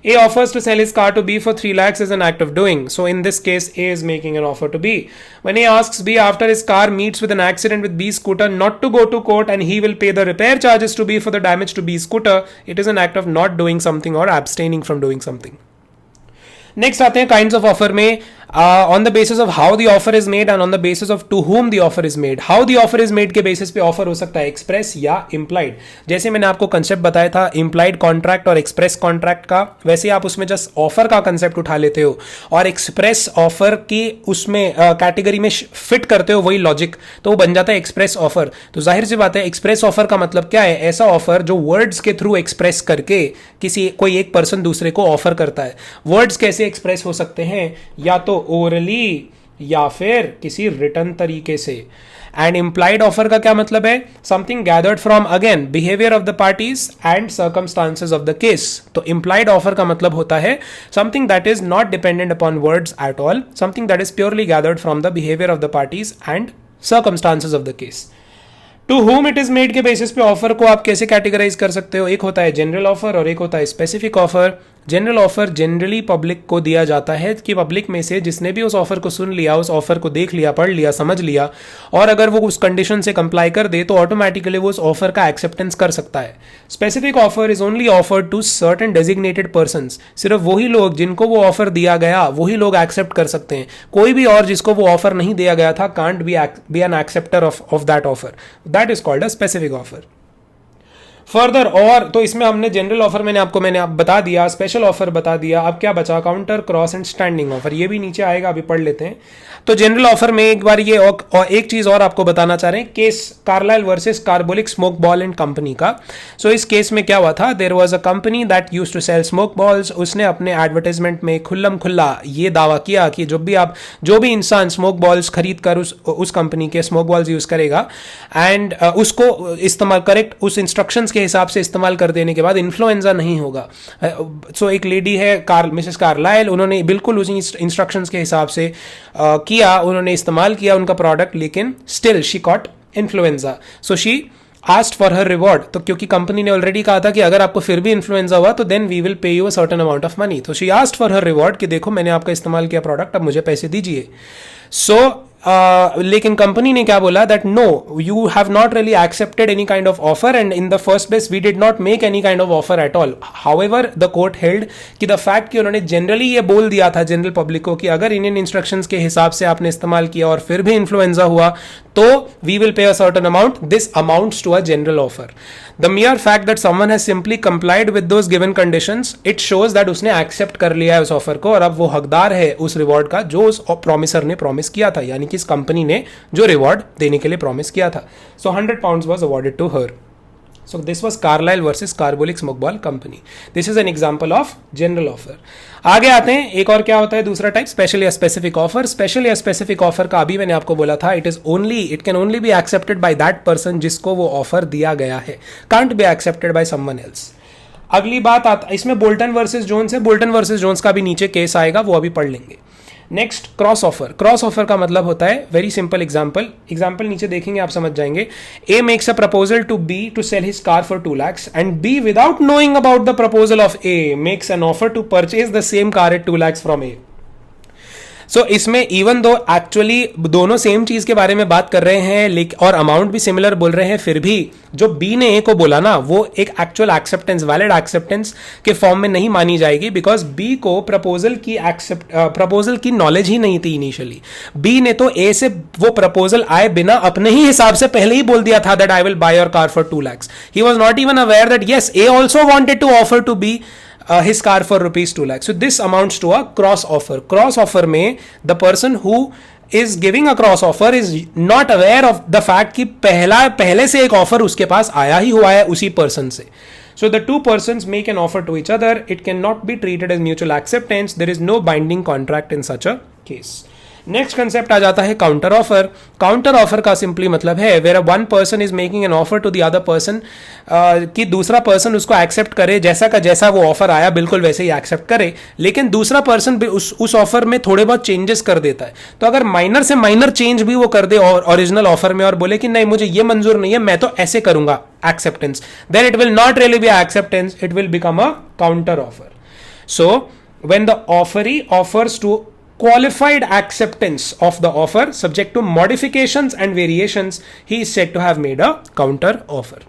A offers to sell his car to B for 3 lakhs is an act of doing. So in this case, A is making an offer to B. When A asks B after his car meets with an accident with B's scooter not to go to court and he will pay the repair charges to B for the damage to B's scooter, it is an act of not doing something or abstaining from doing something. Next आते हैं kinds of offer में, on the basis of how the offer is made and on the basis of to whom the offer is made. How the offer is made के basis पे offer हो सकता है express या implied. जैसे मैंने आपको कंसेप्ट बताया था इम्प्लाइड कॉन्ट्रैक्ट और एक्सप्रेस कॉन्ट्रैक्ट का, वैसे आप उसमें जस्ट ऑफर का कंसेप्ट उठा लेते हो और एक्सप्रेस ऑफर की उसमें कैटेगरी में फिट करते हो वही लॉजिक, तो वो बन जाता है एक्सप्रेस ऑफर। तो जाहिर सी बात है एक्सप्रेस ऑफर का मतलब क्या है, ऐसा ऑफर जो वर्ड्स के थ्रू एक्सप्रेस करके कोई एक पर्सन दूसरे को ऑफर करता है। वर्ड्स कैसे एक्सप्रेस हो सकते हैं, या तो ओरली या फिर किसी रिटर्न तरीके से। एंड इम्प्लाइड ऑफर का क्या मतलब है? Something gathered from again behaviour of the parties and circumstances of the case. तो इम्प्लाइड ऑफर का मतलब होता है something that is not dependent upon words at all, something that is purely gathered from the behaviour of the parties and circumstances of the case. To whom it is made के basis पे offer को आप कैसे categorise कर सकते हो? एक होता है जनरल ऑफर और एक होता है specific offer. General offer generally public को दिया जाता है कि पब्लिक में से जिसने भी उस ऑफर को सुन लिया, उस ऑफर को देख लिया, पढ़ लिया, समझ लिया, और अगर वो उस कंडीशन से कंप्लाई कर दे तो ऑटोमेटिकली वो उस ऑफर का एक्सेप्टेंस कर सकता है। Specific offer is only offered to certain designated persons. सिर्फ वही लोग जिनको वो ऑफर दिया गया वही लोग एक्सेप्ट कर सकते हैं। कोई भी और जिसको वो ऑफर नहीं दिया गया था can't be an acceptor of that offer. That is called a specific offer. Further, और तो इसमें हमने जनरल ऑफर मैंने आप बता दिया, स्पेशल ऑफर बता दिया। अब क्या बचा? Counter, cross and standing offer. ये भी नीचे आएगा, अभी पढ़ लेते हैं। तो जनरल ऑफर में एक बार ये और एक चीज और आपको बताना चाह रहे हैं, case Carlill versus Carbolic Smoke Ball and company का। सो इस केस में क्या हुआ था? There was a company that used to sell smoke balls. उसने अपने एडवर्टाइजमेंट में खुल्लम खुल्ला ये दावा किया कि जो भी इंसान स्मोक बॉल्स खरीद कर उस कंपनी के स्मोक बॉल्स यूज करेगा एंड उसको इस्तेमाल करेक्ट उस इंस्ट्रक्शंस के हिसाब से इस्तेमाल कर देने के बाद इन्फ्लुएंजा नहीं होगा। सो एक लेडी है मिसेस कार्लाइल, उन्होंने बिल्कुल उसी इंस्ट्रक्शंस के हिसाब से किया, उन्होंने इस्तेमाल किया उनका प्रोडक्ट, लेकिन still she cot influenza. So she asked for her reward. तो क्योंकि कंपनी ने ऑलरेडी कहा था कि अगर आपको फिर भी इन्फ्लुएंजा हुआ तो then we will pay you a certain amount of money. तो she asked for her reward कि देखो मैंने आपका इस्तेमाल किया प्रोडक्ट, अब मुझे पैसे दीजिए। लेकिन कंपनी ने क्या बोला? That no, you have not really accepted any kind of offer and in the first place we did not make any kind of offer at all. However the court held कि the fact कि उन्होंने generally ये बोल दिया था general public को कि अगर इंडियन इंस्ट्रक्शंस के हिसाब से आपने इस्तेमाल किया और फिर भी इन्फ्लुएंजा हुआ तो we will pay a certain amount, this amounts to a general offer. The mere fact that someone has simply complied with those given conditions, it shows that उसने एक्सेप्ट कर लिया है उस ऑफर को और अब वो हकदार है उस रिवॉर्ड का जो उस प्रॉमिसर ने प्रॉमिस किया था, यानी कि इस कंपनी ने जो रिवॉर्ड देने के लिए प्रॉमिस किया था। सो 100 pounds was awarded to her. So this was Carlyle versus Carbolic Smoke Ball Company. This is an example of general offer. आगे आते हैं, एक और क्या होता है दूसरा टाइप, स्पेशल या स्पेसिफिक ऑफर। स्पेशल या स्पेसिफिक ऑफर का अभी मैंने आपको बोला था it can only be accepted by that person जिसको वो ऑफर दिया गया है, can't be accepted by someone else. अगली बात आता इसमें बोल्टन वर्सेस जोन्स है। बोल्टन वर्सेस जोन्स का भी नीचे केस आएगा, वो अभी पढ़ लेंगे। Next cross offer. Cross offer का मतलब होता है वेरी सिंपल एग्जांपल नीचे देखेंगे आप समझ जाएंगे। A makes a proposal to B to sell his car for 2 lakhs and B without knowing about the proposal of A makes an offer to purchase the same car at 2 lakhs from A. So इसमें even दो actually दोनों same चीज के बारे में बात कर रहे हैं और अमाउंट भी सिमिलर बोल रहे हैं, फिर भी जो बी ने ए को बोला ना वो एक एक्चुअल एक्सेप्टेंस, वैलिड एक्सेप्टेंस के फॉर्म में नहीं मानी जाएगी, बिकॉज बी को प्रपोजल की नॉलेज ही नहीं थी इनिशियली। बी ने तो ए से वो प्रपोजल आए बिना अपने ही हिसाब से पहले ही बोल दिया था that I will buy your car for 2 lakhs। He was not even aware that yes A also wanted to offer to be his car for rupees 2 lakhs. So this amounts to a cross offer. Cross offer में the person who is giving a cross offer is not aware of the fact कि पहले से एक offer उसके पास आया ही हुआ है उसी पर्सन से। So the two persons make an offer to each other. It cannot be treated as mutual acceptance. There is no binding contract in such a case. Next concept आ जाता है काउंटर ऑफर। काउंटर ऑफर का simply मतलब है where one person is making an offer to the other person, कि दूसरा person उसको accept करे, जैसा का जैसा वो ऑफर आया बिल्कुल वैसे ही एक्सेप्ट करे, लेकिन दूसरा पर्सन उस ऑफर में थोड़े बहुत चेंजेस कर देता है। तो अगर माइनर से माइनर चेंज भी वो कर दे ओरिजिनल ऑफर में और बोले कि नहीं मुझे ये मंजूर नहीं है, मैं तो ऐसे करूंगा acceptance, then it will not really be acceptance, it will become a counter offer. So when the offeree offers to qualified acceptance of the offer subject to modifications and variations, he is said to have made a counter offer.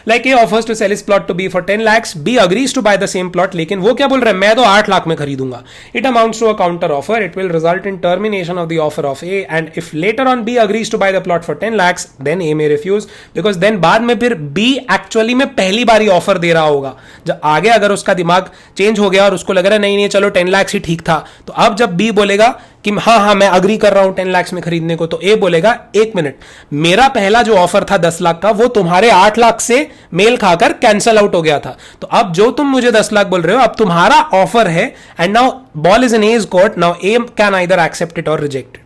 Like A offers to sell his plot to B for 10 lakhs, B agrees to buy the same plot, लेकिन वो क्या बोल रहा है, मैं तो 8 लाख में खरीदूंगा। It amounts to a counter offer. It will result in termination of the offer of A, and if later on B agrees to buy the plot for 10 lakhs, then A may refuse, because then बाद में फिर B actually में पहली बारी offer दे रहा होगा। जब आगे अगर उसका दिमाग चेंज हो गया और उसको लग रहा है नहीं नहीं चलो 10 lakhs ही ठीक था, तो अब जब B बोलेगा कि हाँ हाँ मैं अग्री कर रहा हूं 10 लाख में खरीदने को, तो ए बोलेगा 1 मिनट, मेरा पहला जो ऑफर था 10 लाख का वो तुम्हारे 8 लाख से मेल खाकर कैंसल आउट हो गया था, तो अब जो तुम मुझे 10 लाख बोल रहे हो अब तुम्हारा ऑफर है, and now ball is in A's court, now A can either accept it और रिजेक्ट इट।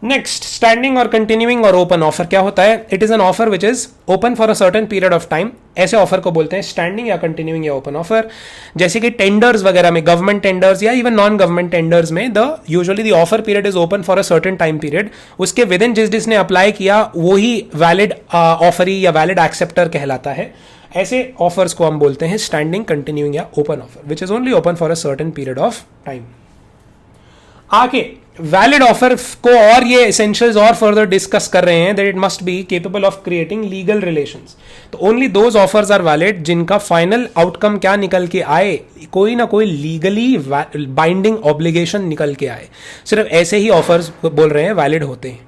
नेक्स्ट, स्टैंडिंग और कंटिन्यूइंग और ओपन ऑफर क्या होता है? It is an offer which is open for a certain period of time, ऐसे offer को बोलते हैं स्टैंडिंग या कंटिन्यूइंग या ओपन ऑफर। जैसे कि टेंडर्स वगैरह में, गवर्नमेंट टेंडर्स या इवन नॉन गवर्नमेंट टेंडर्स में usually the offer period is open for a certain time period, उसके विद इन जिसने अप्लाई किया वो ही वैलिड ऑफरी या वैलिड एक्सेप्टर कहलाता है। ऐसे ऑफर्स को हम बोलते हैं स्टैंडिंग, कंटिन्यूइंग या open offer, which is only open for a certain period of time. आगे वैलिड ऑफर को और ये एसेंशियल्स और फर्दर डिस्कस कर रहे हैं, that it must be capable of creating legal relations. तो only those offers are valid जिनका फाइनल आउटकम क्या निकल के आए, कोई ना कोई लीगली बाइंडिंग ऑब्लिगेशन निकल के आए, सिर्फ ऐसे ही ऑफर्स बोल रहे हैं वैलिड होते हैं।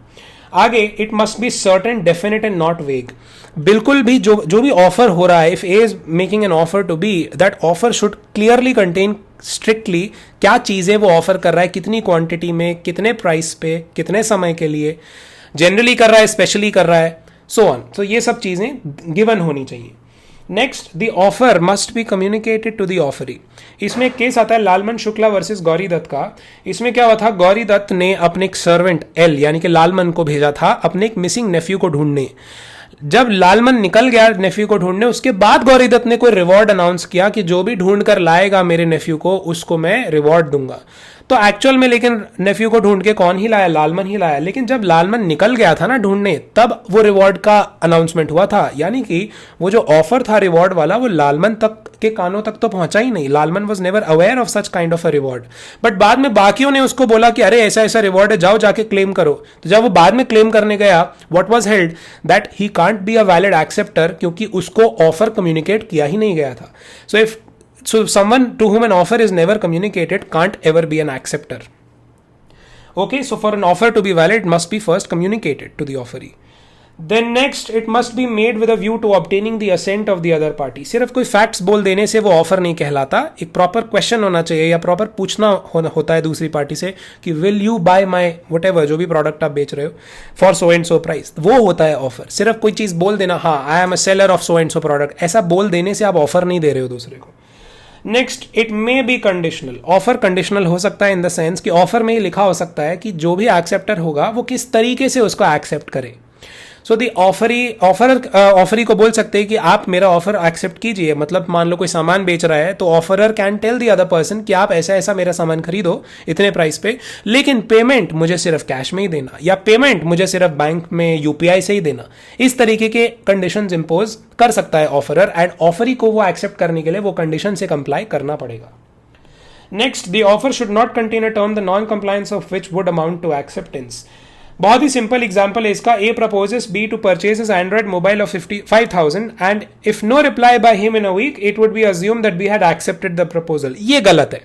आगे, it must be certain, definite and not vague. बिल्कुल भी जो भी ऑफर हो रहा है, if A is making an offer to B, that offer should clearly contain strictly क्या चीजें वो ऑफर कर रहा है, कितनी क्वांटिटी में, कितने प्राइस पे, कितने समय के लिए, जनरली कर रहा है, स्पेशली कर रहा है, सो ऑन। तो ये सब चीजें गिवन होनी चाहिए। Next, the offer must be communicated to the offeree. इसमें एक केस आता है लालमन शुक्ला वर्सेस गौरी दत्त का। इसमें क्या हुआ था, गौरी दत्त ने अपने एक सर्वेंट एल यानी कि लालमन को भेजा था अपने एक मिसिंग नेफ्यू को ढूंढने। जब लालमन निकल गया नेफ्यू को ढूंढने, उसके बाद गौरी दत्त ने कोई रिवॉर्ड अनाउंस किया कि जो भी ढूंढ कर लाएगा मेरे नेफ्यू को उसको मैं रिवॉर्ड दूंगा। तो एक्चुअल में लेकिन नेफ्यू को ढूंढ के कौन ही लाया, लालमन ही लाया। लेकिन जब लालमन निकल गया था ना ढूंढने, तब वो रिवॉर्ड का अनाउंसमेंट हुआ था, यानी कि वो जो ऑफर था रिवॉर्ड वाला वो लालमन तक के कानों तक तो पहुंचा ही नहीं। Lalman was never aware of such kind of a reward, but बाद में बाकियों ने उसको बोला कि अरे ऐसा ऐसा रिवॉर्ड है, जाओ जाके क्लेम करो। तो जब वो बाद में क्लेम करने गया, what was held that he can't be a valid acceptor, क्योंकि उसको ऑफर कम्युनिकेट किया ही नहीं गया था। So someone to whom an offer is never communicated can't ever be an acceptor. Okay, so for an offer to be valid, it must be first communicated to the offeree. Then next, it must be made with a view to obtaining the assent of the other party. सिर्फ कोई facts बोल देने से वो offer नहीं कहलाता, एक proper question होना चाहिए या प्रॉपर पूछना होता है दूसरी पार्टी से कि will you buy my what ever, जो भी प्रोडक्ट आप बेच रहे हो, for so and so price, वो होता है ऑफर। सिर्फ कोई चीज बोल देना, हाँ I am a seller of so and so product, ऐसा बोल देने से आप ऑफर नहीं दे रहे हो दूसरे को। Next, it may be conditional. Offer conditional हो सकता है इन द सेंस कि ऑफर में ही लिखा हो सकता है कि जो भी एक्सेप्टर होगा वो किस तरीके से उसको एक्सेप्ट करे। सो दी ऑफरी को बोल सकते हैं कि आप मेरा ऑफर एक्सेप्ट कीजिए। मतलब मान लो कोई सामान बेच रहा है तो offerer can tell the other person कि आप ऐसा ऐसा मेरा सामान खरीदो इतने प्राइस पे, लेकिन पेमेंट मुझे सिर्फ कैश में ही देना, या पेमेंट मुझे सिर्फ बैंक में यूपीआई से ही देना। इस तरीके के कंडीशंस इंपोज कर सकता है ऑफरर, एंड ऑफरी को वो एक्सेप्ट करने के लिए वो कंडीशन से कंप्लाई करना पड़ेगा। Next, the offer should not contain a term the non compliance of which would amount to acceptance. बहुत ही सिंपल एग्जांपल है इसका। A proposes B to purchase his Android mobile of 55,000 and if no reply by him in a week it would be assumed that B had accepted the proposal. ये गलत है।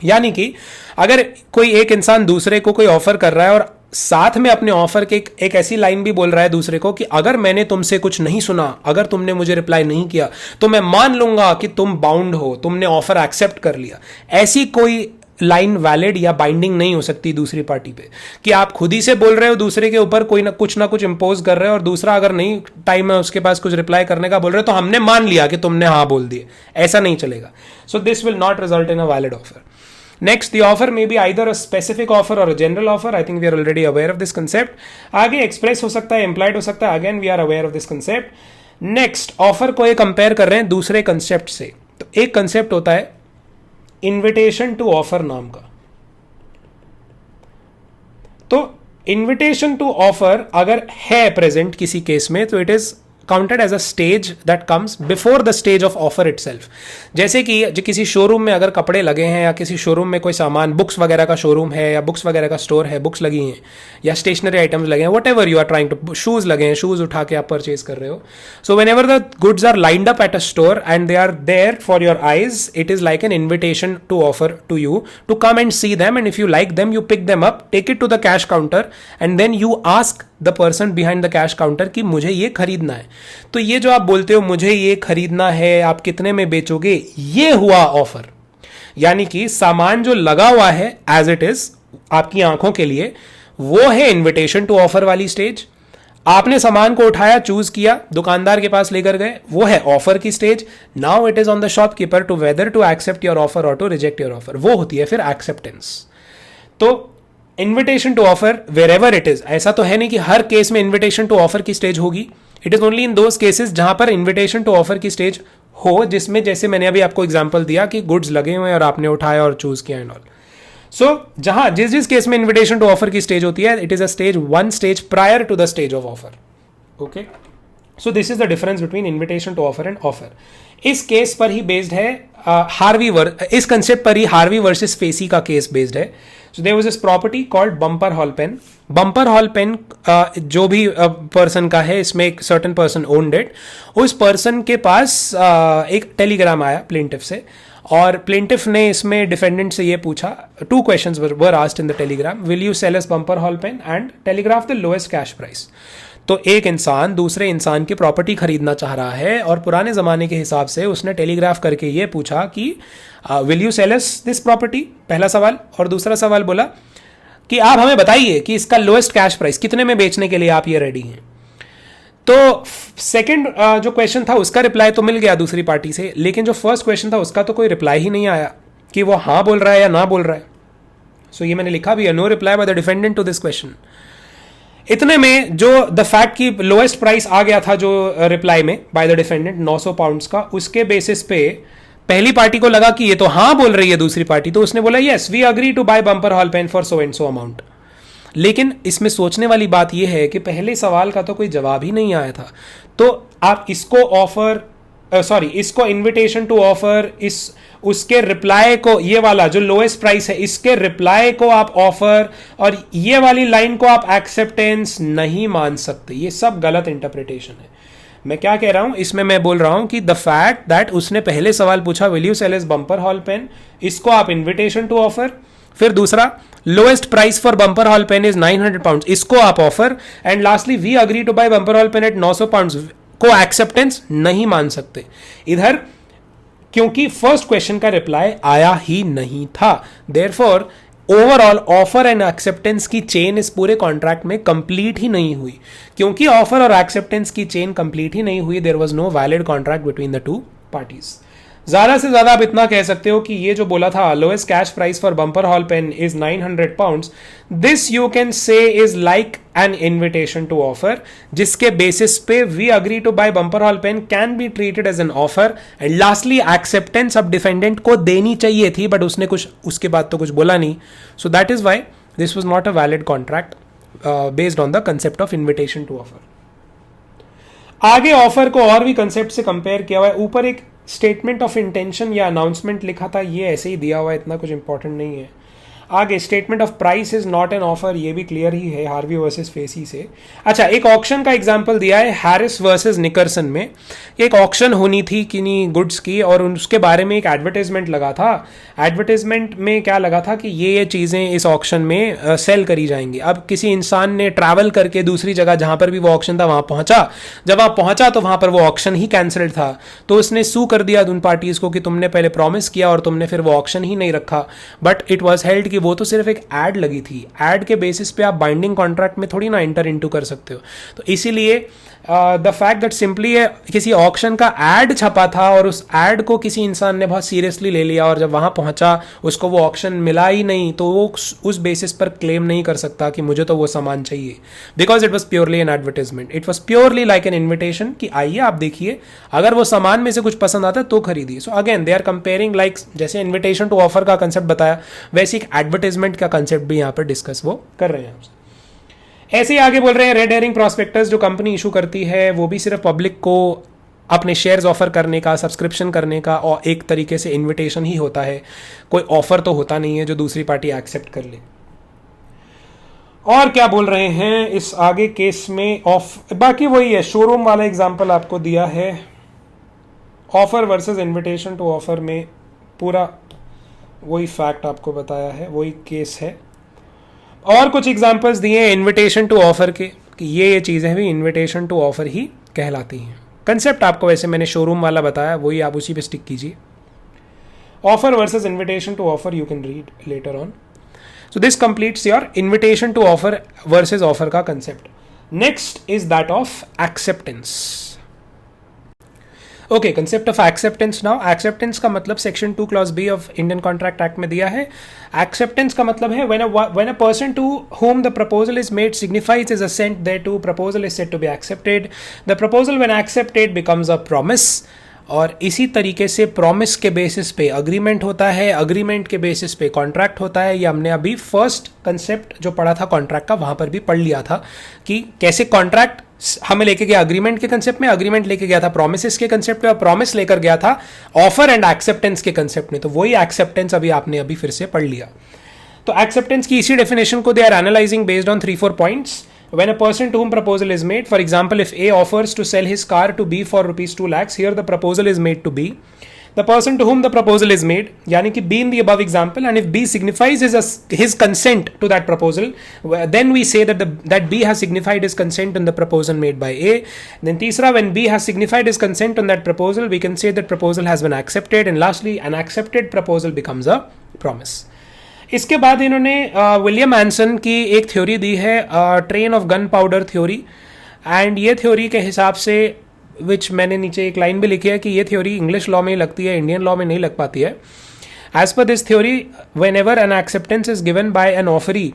यानी कि अगर कोई एक इंसान दूसरे को कोई ऑफर कर रहा है और साथ में अपने ऑफर के एक ऐसी लाइन भी बोल रहा है दूसरे को कि अगर मैंने तुमसे कुछ नहीं सुना, अगर तुमने मुझे रिप्लाई नहीं किया तो मैं मान लूंगा कि तुम बाउंड हो, तुमने ऑफर एक्सेप्ट कर लिया, ऐसी कोई लाइन वैलिड या बाइंडिंग नहीं हो सकती दूसरी पार्टी पे। कि आप खुद ही से बोल रहे हो दूसरे के ऊपर कोई ना कुछ इंपोज कर रहे हो और दूसरा अगर नहीं टाइम है उसके पास कुछ रिप्लाई करने का बोल रहे हो तो हमने मान लिया कि तुमने हाँ बोल दिए, ऐसा नहीं चलेगा। So this will not result in a valid offer. Next, the offer may be either a specific offer or a general offer. I think we are already aware of this concept. आगे express हो सकता है, implied हो सकता है, again we are aware of this concept. Next, offer को ये compare कर रहे हैं दूसरे concept से। तो एक concept होता है invitation to offer नाम का। तो invitation to offer अगर है present किसी केस में तो it is counted as a stage that comes before the stage of offer itself. जैसे कि जो किसी शोरूम में अगर कपड़े लगे हैं या किसी शोरूम में कोई सामान, बुक्स वगैरह का शोरूम है या बुक्स वगैरह का स्टोर है, बुक्स लगी हैं या स्टेशनरी आइटम्स लगे हैं, whatever you are trying to, shoes लगे हैं, शूज उठा के आप परचेज कर रहे हो। So whenever the goods are lined up at a store and they are there for your eyes, it is like an invitation to offer to you to come and see them, and if you like them you pick them up, take it to the cash counter and then you ask the person behind the cash counter कि मुझे ये खरीदना है। तो ये जो आप बोलते हो मुझे ये खरीदना है, आप कितने में बेचोगे, ये हुआ ऑफर। यानी कि सामान जो लगा हुआ है एज इट इज आपकी आंखों के लिए, वो है इन्विटेशन टू ऑफर वाली स्टेज। आपने सामान को उठाया, चूज किया, दुकानदार के पास लेकर गए, वो है ऑफर की stage. Now it is on the shopkeeper to whether to accept your offer और टू रिजेक्ट योर ऑफर, वो होती है फिर एक्सेप्टेंस। तो invitation to offer wherever it is, ऐसा तो है नहीं कि हर केस में इन्विटेशन टू ऑफर की स्टेज होगी। It is only in those cases जहां पर इन्विटेशन टू ऑफर की स्टेज हो, जिसमें जैसे मैंने अभी आपको एग्जांपल दिया कि गुड्स लगे हुए हैं और आपने उठाया और चूज किया एंड ऑल। सो जहां जिस केस में इन्विटेशन टू ऑफर की स्टेज होती है, it is a stage, one stage prior to the stage of offer. Okay, so this is the difference between invitation to offer and offer. इस case पर ही based है इस concept पर ही हार्वी वर्सेस फेसी का केस बेस्ड है। So there was this property called Bumper Hall Pen. Bumper Hall Pen जो भी पर्सन का है, इसमें एक सर्टेन पर्सन ओन्ड इट। उस पर्सन के पास एक टेलीग्राम आया प्लेंटिफ से, और प्लेंटिफ ने इसमें डिफेंडेंट से ये पूछा, two questions were asked in the telegram, will you sell us Bumper Hall Pen and telegraph the lowest cash price. तो एक इंसान दूसरे इंसान की प्रॉपर्टी खरीदना चाह रहा है, और पुराने ज़माने के हिसाब से उसने टेलीग्राफ करके ये पूछा कि will you sell us this property, पहला सवाल। और दूसरा सवाल बोला कि आप हमें बताइए कि इसका लोएस्ट कैश प्राइस कितने में बेचने के लिए आप ये रेडी हैं। तो सेकंड जो क्वेश्चन था उसका रिप्लाई तो मिल गया दूसरी पार्टी से, लेकिन जो फर्स्ट क्वेश्चन था उसका तो कोई रिप्लाई ही नहीं आया कि वो हाँ बोल रहा है या ना बोल रहा है। सो ये मैंने लिखा भी है, no reply by the defendant to this question. इतने में जो द फैक्ट की लोएस्ट प्राइस आ गया था जो रिप्लाई में बाय द डिफेंडेंट 900 पाउंड्स का, उसके बेसिस पे पहली पार्टी को लगा कि ये तो हाँ बोल रही है दूसरी पार्टी, तो उसने बोला yes we agree to buy Bumper Hall Pen for so and so amount. लेकिन इसमें सोचने वाली बात यह है कि पहले सवाल का तो कोई जवाब ही नहीं आया था। तो आप इसको इसको इन्विटेशन टू ऑफर, उसके रिप्लाई को, ये वाला जो लोएस्ट प्राइस है इसके रिप्लाई को आप ऑफर, और ये वाली लाइन को आप एक्सेप्टेंस नहीं मान सकते। ये सब गलत इंटरप्रिटेशन है। मैं क्या कह रहा हूं इसमें, मैं बोल रहा हूं कि द फैक्ट दैट उसने पहले सवाल पूछा will you sell us Bumper Hall Pen, इसको आप इन्विटेशन टू ऑफर, फिर दूसरा lowest price for Bumper Hall Pen is 900 pounds, इसको आप offer, and lastly we agree to buy Bumper Hall Pen at 900 pounds को एक्सेप्टेंस नहीं मान सकते इधर, क्योंकि फर्स्ट क्वेश्चन का रिप्लाई आया ही नहीं था। Therefore overall offer and acceptance की चेन इस पूरे कॉन्ट्रैक्ट में कंप्लीट ही नहीं हुई। क्योंकि ऑफर और एक्सेप्टेंस की चेन कंप्लीट ही नहीं हुई, there was no valid contract between the two parties. ज्यादा से ज्यादा आप इतना कह सकते हो कि ये जो बोला था lowest cash price for Bumper Hall Pen is 900 pounds, this you can say is like an invitation to offer, जिसके बेसिस पे we agree to buy Bumper Hall Pen can be treated as an offer. And lastly acceptance अब defendant को देनी चाहिए थी, but उसने कुछ उसके बाद तो कुछ बोला नहीं। So that is why this was not a valid contract based on the concept of invitation to offer. आगे ऑफर को और भी कंसेप्ट से कंपेयर किया हुआ है। ऊपर एक स्टेटमेंट ऑफ इंटेंशन या अनाउंसमेंट लिखा था, ये ऐसे ही दिया हुआ है, इतना कुछ इंपॉर्टेंट नहीं है। आगे statement of price is not an offer, ये भी क्लियर ही है हार्वी वर्सेस फेसी से। अच्छा, एक ऑक्शन का एग्जांपल दिया है हैरिस वर्सेस निकरसन में। एक ऑक्शन होनी थी किन्हीं गुड्स की, और उसके बारे में एक एडवर्टाइजमेंट लगा था। एडवर्टाइजमेंट में क्या लगा था कि ये चीज़ें इस ऑक्शन में सेल करी जाएंगी। अब किसी इंसान ने ट्रैवल करके दूसरी जगह जहाँ पर भी वो ऑक्शन था वहाँ पहुँचा, जब वहाँ पहुँचा तो वहाँ पर वो ऑक्शन ही कैंसिल्ड था, तो उसने सू कर दिया उन पार्टीज़ को कि तुमने पहले प्रॉमिस किया और तुमने फिर वो ऑक्शन ही नहीं रखा। बट इट वॉज हेल्ड कि वो तो सिर्फ एक एड लगी थी, एड के बेसिस पे आप बाइंडिंग कॉन्ट्रैक्ट में थोड़ी ना एंटर इनटू कर सकते हो। तो इसीलिए द फैक्ट दैट सिंपली किसी ऑक्शन का एड छपा था और उस एड को किसी इंसान ने बहुत सीरियसली ले लिया, और जब वहां पहुंचा उसको वो ऑक्शन मिला ही नहीं, तो वो उस बेसिस पर क्लेम नहीं कर सकता कि मुझे तो वो सामान चाहिए, because it was purely an advertisement. It was purely like an invitation कि आइए आप देखिए, अगर वो सामान में से कुछ पसंद आता है तो खरीदिए। So again they are comparing, like जैसे इन्विटेशन टू ऑफर का कंसेप्ट बताया, वैसे एक एडवर्टाइजमेंट का कंसेप्ट भी यहाँ पर डिस्कस वो कर रहे हैं आपसे। ऐसे ही आगे बोल रहे हैं रेड हेरिंग प्रॉस्पेक्टस जो कंपनी इशू करती है, वो भी सिर्फ पब्लिक को अपने शेयर्स ऑफर करने का, सब्सक्रिप्शन करने का, और एक तरीके से इन्विटेशन ही होता है। कोई ऑफर तो होता नहीं है जो दूसरी पार्टी एक्सेप्ट कर ले। और क्या बोल रहे हैं इस आगे केस में, बाकी वही है, शोरूम वाला एग्जांपल आपको दिया है। Offer versus invitation to offer में पूरा वही फैक्ट आपको बताया है, वही केस है। और कुछ एग्जांपल्स दिए हैं इन्विटेशन टू ऑफर के कि ये चीज़ें भी इन्विटेशन टू ऑफर ही कहलाती हैं। कंसेप्ट आपको वैसे मैंने शोरूम वाला बताया, वही आप उसी पे स्टिक कीजिए। Offer versus invitation to offer you can read later on. So this completes your invitation to offer versus offer का concept. Next is that of acceptance. Okay, concept of acceptance now. Acceptance का मतलब section 2 clause B of Indian Contract Act में दिया है. Acceptance का मतलब है when a person to whom the proposal is made signifies his assent thereto, proposal is said to be accepted. The proposal when accepted becomes a promise. और इसी तरीके से प्रॉमिस के बेसिस पे अग्रीमेंट होता है, अग्रीमेंट के बेसिस पे कॉन्ट्रैक्ट होता है. ये हमने अभी फर्स्ट कंसेप्ट जो पढ़ा था कॉन्ट्रैक्ट का वहाँ पर भी पढ़ लिया था कि कैसे कॉन्ट्रैक्ट हमें लेके गया अग्रीमेंट के कंसेप्ट में, अग्रीमेंट लेके गया था प्रोमिसेस के कंसेप्ट में, और प्रोमिस लेकर गया था ऑफर एंड एक्सेप्टेंस के कंसेप्ट में. तो वही एक्सेप्टेंस आपने अभी फिर से पढ़ लिया. तो एक्सेप्टेंस की इसी डेफिनेशन को they are analysing based on 3-4 points. When a person to whom proposal is made, for example, if A offers to sell his car to B for rupees 2 lakhs, here the proposal is made to B. The person to whom the proposal is made, yani ki B in the above example, and if B signifies his consent to that proposal, then we say that B has signified his consent on the proposal made by A. Then तीसरा, when B has signified his consent on that proposal, we can say that proposal has been accepted, and lastly, an accepted proposal becomes a promise. इसके बाद इन्होंने William एंसन की एक theory दी है, train of gun powder theory. And ये theory के हिसाब से, विच मैंने नीचे एक लाइन भी लिखी है कि ये थ्योरी इंग्लिश लॉ में ही लगती है, इंडियन लॉ में नहीं लग पाती है. As per this theory, whenever an acceptance is given by an offeree,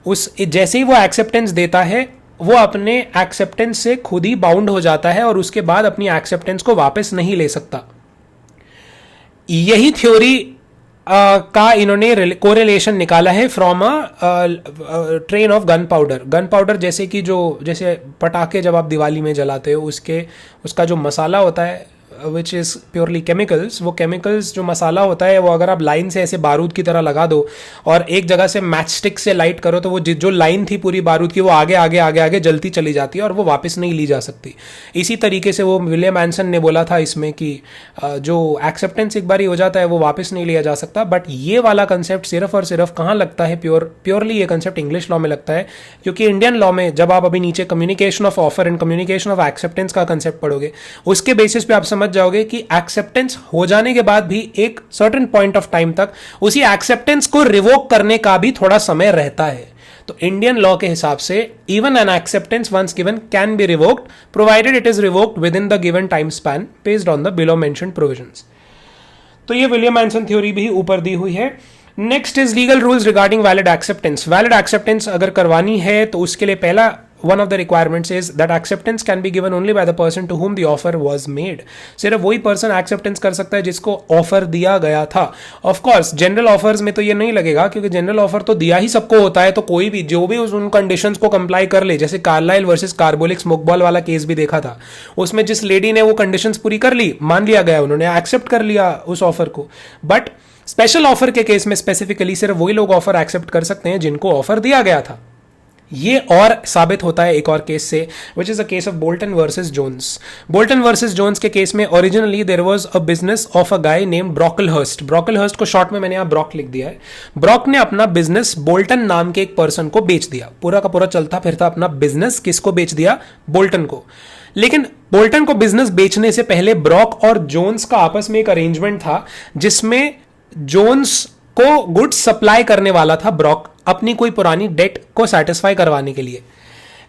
उस जैसे ही वो एक्सेप्टेंस देता है वो अपने एक्सेप्टेंस से खुद ही बाउंड हो जाता है और उसके बाद अपनी एक्सेप्टेंस को वापस नहीं ले सकता. यही थ्योरी का इन्होंने कोरिलेशन निकाला है from train of gun powder. Gun powder जैसे कि जैसे पटाखे जब आप दिवाली में जलाते हो उसका जो मसाला होता है विच इज़ प्योरली केमिकल्स, वो केमिकल्स जो मसाला होता है वो अगर आप लाइन से ऐसे बारूद की तरह लगा दो और एक जगह से मैच स्टिक से लाइट करो तो वो जो लाइन थी पूरी बारूद की वो आगे आगे आगे आगे जलती चली जाती है और वो वापस नहीं ली जा सकती. इसी तरीके से वो विलियम एंसन ने बोला था इसमें कि जो एक्सेप्टेंस एक बार ही हो जाता है वो वापस नहीं लिया जा सकता. बट ये वाला कंसेप्ट सिर्फ और सिर्फ कहाँ लगता है, प्योरली ये कंसेप्ट इंग्लिश लॉ में लगता है, क्योंकि इंडियन लॉ में जब आप अभी नीचे communication of offer and communication of acceptance का कंसेप्ट पढ़ोगे उसके बेसिस पे आप समझ जाओगे कि एक्सेप्टेंस हो जाने के बाद भी एक सर्टेन पॉइंट ऑफ टाइम तक उसी एक्सेप्टेंस को रिवोक करने का भी थोड़ा समय रहता है. तो इंडियन लॉ के हिसाब से even an acceptance once given can be revoked provided it is revoked within the given time span based on the below mentioned provisions. तो ये विलियम एंसन थ्योरी भी ऊपर दी हुई है. Next is legal rules regarding valid acceptance. Valid acceptance अगर करवानी है तो उसके लिए पहला one of the requirements is that acceptance can be given only by the person to whom the offer was made. सिर्फ वही पर्सन एक्सेप्टेंस कर सकता है जिसको ऑफर दिया गया था. ऑफ कोर्स जनरल ऑफर्स में तो ये नहीं लगेगा क्योंकि जनरल ऑफर तो दिया ही सबको होता है, तो कोई भी जो भी उन कंडीशंस को कंप्लाई कर ले, जैसे कार्लाइल वर्सेस कार्बोलिक स्मोकबॉल वाला केस भी देखा था, उसमें जिस लेडी ने वो कंडीशंस पूरी कर ली, मान लिया गया, उन्होंने एक्सेप्ट कर लिया उस ऑफर को. बट स्पेशल ऑफर के केस में स्पेसिफिकली सिर्फ वही लोग ऑफर एक्सेप्ट कर सकते हैं जिनको ऑफर दिया गया था. ये और साबित होता है एक और केस से, which is a case of Bolton versus Jones. Bolton versus Jones के केस में originally there was a business of a guy named Brocklehurst. Brocklehurst को शॉर्ट में मैंने यहाँ ब्रॉक लिख दिया है. ब्रॉक ने अपना बिजनेस बोल्टन नाम के एक पर्सन को बेच दिया. पूरा का पूरा चलता फिरता अपना बिजनेस किसको बेच दिया? बोल्टन को. लेकिन बोल्टन को बिजनेस बेचने से पहले ब्रॉक और जोन्स का आपस में एक अरेंजमेंट था जिसमें जोन्स को गुड्स सप्लाई करने वाला था ब्रॉक अपनी कोई पुरानी डेट को सेटिस्फाई करवाने के लिए.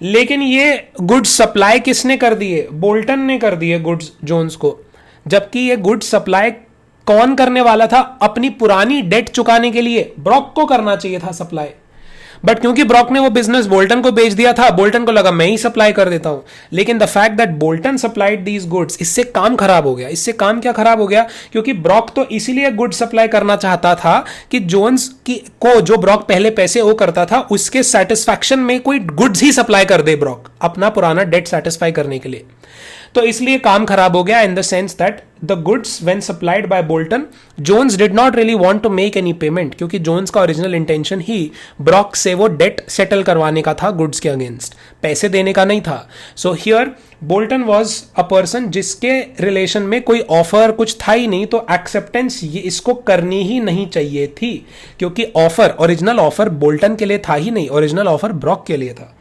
लेकिन ये गुड्स सप्लाई किसने कर दिए? बोल्टन ने कर दिए गुड्स जोन्स को. जबकि ये गुड्स सप्लाई कौन करने वाला था? अपनी पुरानी डेट चुकाने के लिए ब्रॉक को करना चाहिए था सप्लाई. बट क्योंकि ब्रॉक ने वो बिजनेस बोल्टन को बेच दिया था, बोल्टन को लगा मैं ही सप्लाई कर देता हूं. लेकिन the fact that Bolton supplied these goods, इससे काम खराब हो गया. इससे काम क्या खराब हो गया? क्योंकि ब्रॉक तो इसीलिए गुड सप्लाई करना चाहता था कि जोन्स को जो ब्रॉक पहले पैसे वो करता था उसके सेटिस्फैक्शन में कोई गुड्स ही सप्लाई कर दे ब्रॉक अपना पुराना डेट सेटिस्फाई करने के लिए. तो इसलिए काम खराब हो गया in the sense that the goods when supplied by Bolton, Jones did not really want to make any payment, क्योंकि जोन्स का ओरिजिनल इंटेंशन ही ब्रॉक से वो डेट सेटल करवाने का था गुड्स के अगेंस्ट, पैसे देने का नहीं था. So here Bolton was a person जिसके रिलेशन में कोई ऑफर कुछ था ही नहीं, तो एक्सेप्टेंस ये इसको करनी ही नहीं चाहिए थी, क्योंकि ऑफर, ओरिजिनल ऑफर बोल्टन के लिए था ही नहीं, ओरिजिनल ऑफर ब्रॉक के लिए था.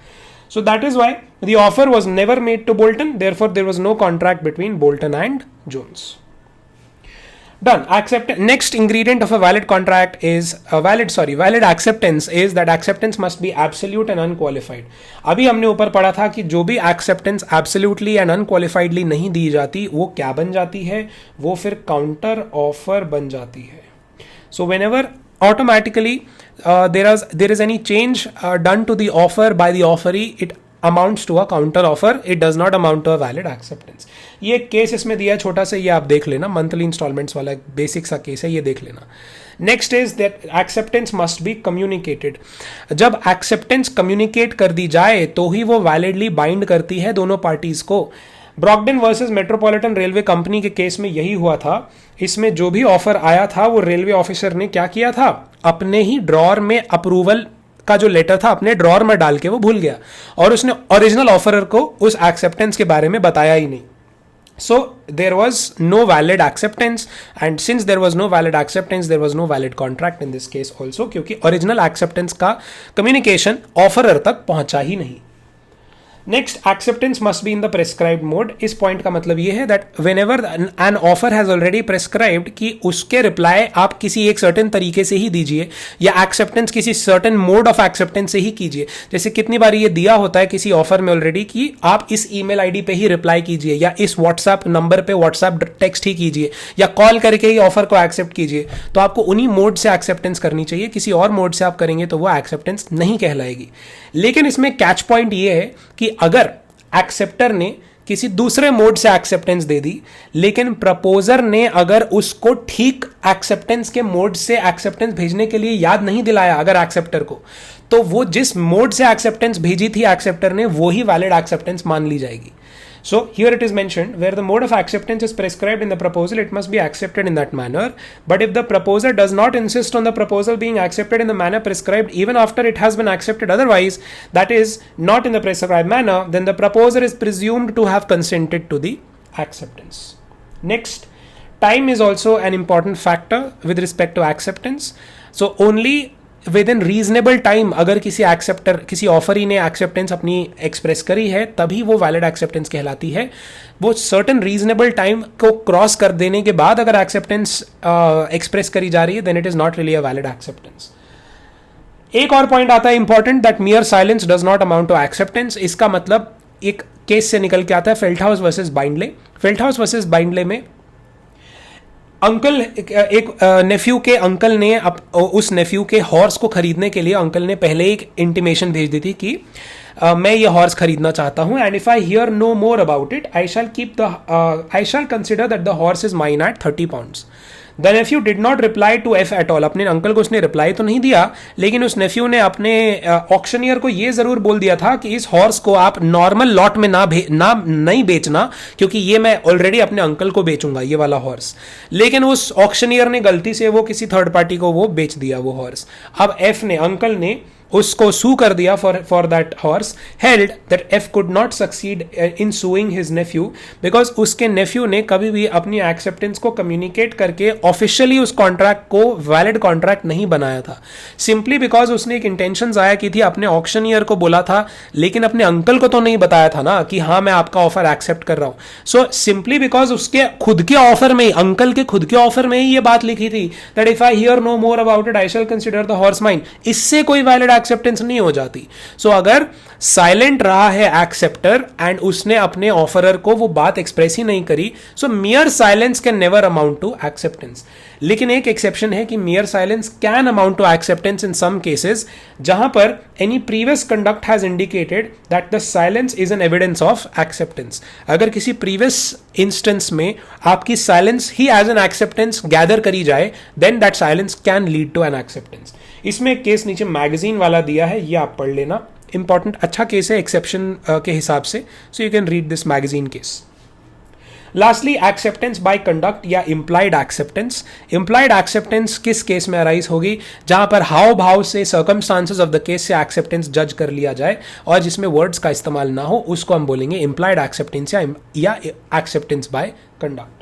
So that is why the offer was never made to Bolton. Therefore, there was no contract between Bolton and Jones. Done. Accept. Next ingredient of a valid contract is valid acceptance is that acceptance must be absolute and unqualified. अभी हमने ऊपर पढ़ा था कि जो भी acceptance absolutely and unqualifiedly नहीं दी जाती वो क्या बन जाती है, वो फिर counter offer बन जाती है. So whenever automatically there is any change done to the offer by the offeree, it amounts to a counter offer. It does not amount to a valid acceptance. ये केस इसमें दिया है छोटा सा, ये आप देख लेना, मंथली इंस्टॉलमेंट्स वाला बेसिक सा केस है, ये देख लेना. Next is that acceptance must be communicated. जब एक्सेप्टेंस कम्युनिकेट कर दी जाए तो ही वो वैलिडली बाइंड करती है दोनों पार्टीज को. ब्रॉकडेन वर्सेस मेट्रोपॉलिटन रेलवे कंपनी के केस में यही हुआ था. इसमें जो भी ऑफर आया था वो रेलवे ऑफिसर ने क्या किया था, अपने ही ड्रॉर में अप्रूवल का जो लेटर था अपने ड्रॉर में डाल के वो भूल गया और उसने ओरिजिनल ऑफरर को उस एक्सेप्टेंस के बारे में बताया ही नहीं. So there was no valid acceptance, and since there was no valid acceptance, there was no valid contract in this case also, क्योंकि original acceptance का communication offerer तक पहुंचा ही नहीं. Next, acceptance must be in the prescribed mode. इस point का मतलब ये है that when ever an offer has already prescribed कि उसके रिप्लाई आप किसी एक सर्टेन तरीके से ही दीजिए या एक्सेप्टेंस किसी सर्टेन मोड ऑफ एक्सेप्टेंस से ही कीजिए. जैसे कितनी बार ये दिया होता है किसी ऑफर में ऑलरेडी कि आप इस ईमेल आईडी पे ही रिप्लाई कीजिए या इस व्हाट्सएप नंबर पे व्हाट्सएप टेक्स्ट ही कीजिए या कॉल करके ही ऑफर को एक्सेप्ट कीजिए. तो आपको उन्हीं मोड से एक्सेप्टेंस करनी चाहिए, किसी और मोड से आप करेंगे तो वो एक्सेप्टेंस नहीं कहलाएगी. लेकिन इसमें कैच पॉइंट ये है कि अगर एक्सेप्टर ने किसी दूसरे मोड से एक्सेप्टेंस दे दी लेकिन प्रपोजर ने अगर उसको ठीक एक्सेप्टेंस के मोड से एक्सेप्टेंस भेजने के लिए याद नहीं दिलाया अगर एक्सेप्टर को, तो वो जिस मोड से एक्सेप्टेंस भेजी थी एक्सेप्टर ने वो ही वैलिड एक्सेप्टेंस मान ली जाएगी. So here it is mentioned where the mode of acceptance is prescribed in the proposal, it must be accepted in that manner. But if the proposer does not insist on the proposal being accepted in the manner prescribed even after it has been accepted otherwise, that is not in the prescribed manner, then the proposer is presumed to have consented to the acceptance. Next, time is also an important factor with respect to acceptance. So only with in reasonable time अगर किसी offeree ने acceptance अपनी express करी है तभी वो valid acceptance कहलाती है. वो सर्टेन रीजनेबल टाइम को क्रॉस कर देने के बाद अगर एक्सेप्टेंस एक्सप्रेस करी जा रही है then it is not really a valid acceptance. एक और पॉइंट आता है important, that mere silence does not amount to acceptance. इसका मतलब एक केस से निकल के आता है फेल्टहाउस वर्सेस बाइंडले. फेल्टहाउस वर्सेस बाइंडले में अंकल एक नेफ्यू के अंकल ने उस नेफ्यू के हॉर्स को खरीदने के लिए अंकल ने पहले एक इंटीमेशन भेज दी थी कि मैं ये हॉर्स खरीदना चाहता हूं and if I hear no more about it I shall consider that the horse is mine at 30 pounds. The nephew did not reply to F at all. अपने अंकल को उसने रिप्लाई तो नहीं दिया लेकिन उस नेफ्यू ने अपने ऑक्शनियर को ये जरूर बोल दिया था कि इस हॉर्स को आप नॉर्मल लॉट में नहीं बेचना क्योंकि ये मैं ऑलरेडी अपने अंकल को बेचूंगा ये वाला हॉर्स. लेकिन उस ऑक्शनियर ने गलती से वो किसी थर्ड पार्टी को वो बेच दिया वो हॉर्स. अब एफ ने अंकल ने उसको सू कर दिया for that horse, held that F could not succeed in sewing his Neiphiu because उसके नेफ्यू ने कभी भी अपनी एक्सेप्टेंस को कम्युनिकेट करके ऑफिशियली उस कॉन्ट्रैक्ट को वैलिड कॉन्ट्रैक्ट नहीं बनाया था. सिंपली बिकॉज उसने एक इंटेंशन जाया की थी, अपने ऑक्शनियर को बोला था लेकिन अपने अंकल को तो नहीं बताया था ना कि हाँ मैं आपका ऑफर एक्सेप्ट कर रहा हूं. सो सिंपली बिकॉज उसके खुद के ऑफर में अंकल के खुद के ऑफर में ही ये बात लिखी थी that if I hear no more about it I shall consider the horse mine, इससे कोई वैलिड एक्सेप्टेंस नहीं हो जाती. सो अगर साइलेंट रहा है एक्सेप्टर एंड उसने अपने ऑफरर को वो बात एक्सप्रेस ही नहीं करी, so mere silence can never amount to acceptance. लेकिन एक एक्सेप्शन है कि mere silence can amount to acceptance in some cases जहां पर any previous conduct has indicated that the silence is an evidence of acceptance. अगर किसी previous instance में आपकी साइलेंस ही एज एन एक्सेप्टेंस गैदर करी जाए then that silence can lead to an acceptance. इसमें एक केस नीचे मैगजीन वाला दिया है, ये आप पढ़ लेना, इंपॉर्टेंट अच्छा केस है एक्सेप्शन के हिसाब से. So you can read this magazine case. Lastly, acceptance by conduct या इंप्लाइड एक्सेप्टेंस. इंप्लाइड एक्सेप्टेंस किस केस में अराइज होगी, जहां पर हाव भाव से सर्कमस्टांसेस ऑफ द केस से एक्सेप्टेंस जज कर लिया जाए और जिसमें वर्ड्स का इस्तेमाल ना हो उसको हम बोलेंगे इंप्लाइड एक्सेप्टेंस या acceptance by conduct.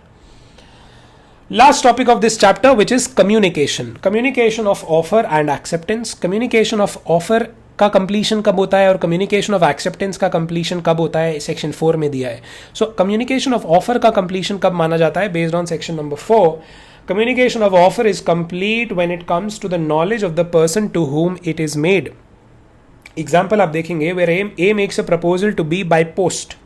Last topic of this chapter, which is communication. Communication of offer and acceptance. Communication of offer का completion कब होता है और communication of acceptance का completion कब होता है, section 4 में दिया है. So communication of offer का completion कब माना जाता है based on section number 4. Communication of offer is complete when it comes to the knowledge of the person to whom it is made. Example आप देखेंगे where A makes a proposal to B by post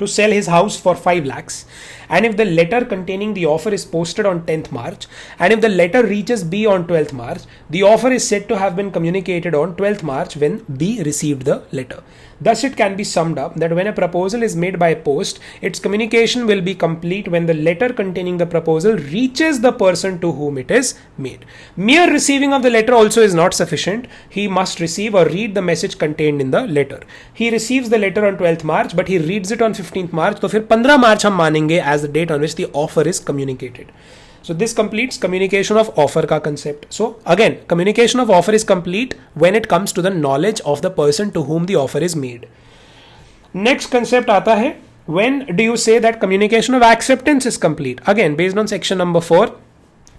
to sell his house for 5 lakhs, and if the letter containing the offer is posted on 10th March, and if the letter reaches B on 12th March, the offer is said to have been communicated on 12th March when B received the letter. Thus it can be summed up that when a proposal is made by post, its communication will be complete when the letter containing the proposal reaches the person to whom it is made. Mere receiving of the letter also is not sufficient. He must receive or read the message contained in the letter. He receives the letter on 12th March, but he reads it on 15th March, तो फिर 15 मार्च हम मानेंगे as the date on which the offer is communicated. So this completes communication of offer का concept. So again, communication of offer is complete when it comes to the knowledge of the person to whom the offer is made. Next concept आता है, when do you say that communication of acceptance is complete? Again, based on section number 4,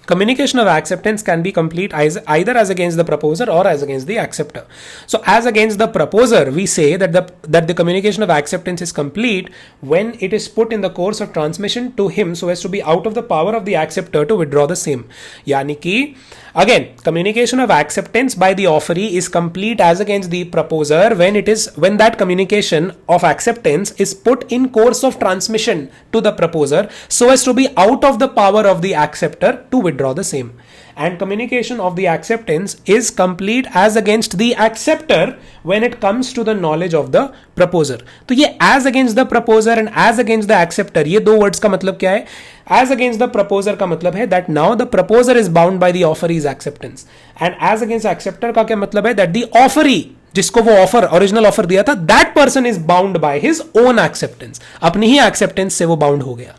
communication of acceptance can be complete either as against the proposer or as against the acceptor. So as against the proposer, we say that the communication of acceptance is complete when it is put in the course of transmission to him so as to be out of the power of the acceptor to withdraw the same. यानी कि again, communication of acceptance by the offeree is complete as against the proposer when that communication of acceptance is put in course of transmission to the proposer so as to be out of the power of the acceptor to withdraw the same. And communication of the acceptance is complete as against the acceptor when it comes to the knowledge of the proposer. तो ये as against the proposer and as against the acceptor, ये दो words का मतलब क्या है? As against the proposer का मतलब है that now the proposer is bound by the offeree's acceptance, and as against acceptor का क्या मतलब है that the offeree जिसको वो ऑफर ओरिजिनल ऑफर दिया था, that person is bound by his own acceptance, अपनी ही acceptance से वो बाउंड हो गया.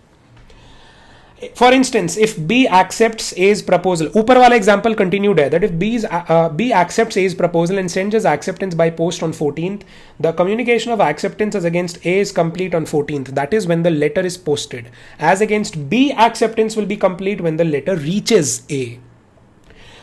For instance, if B accepts A's proposal, ऊपर वाला example continued है that if B accepts A's proposal and sends his acceptance by post on 14th, the communication of acceptance as against A is complete on 14th. That is when the letter is posted. As against B, acceptance will be complete when the letter reaches A.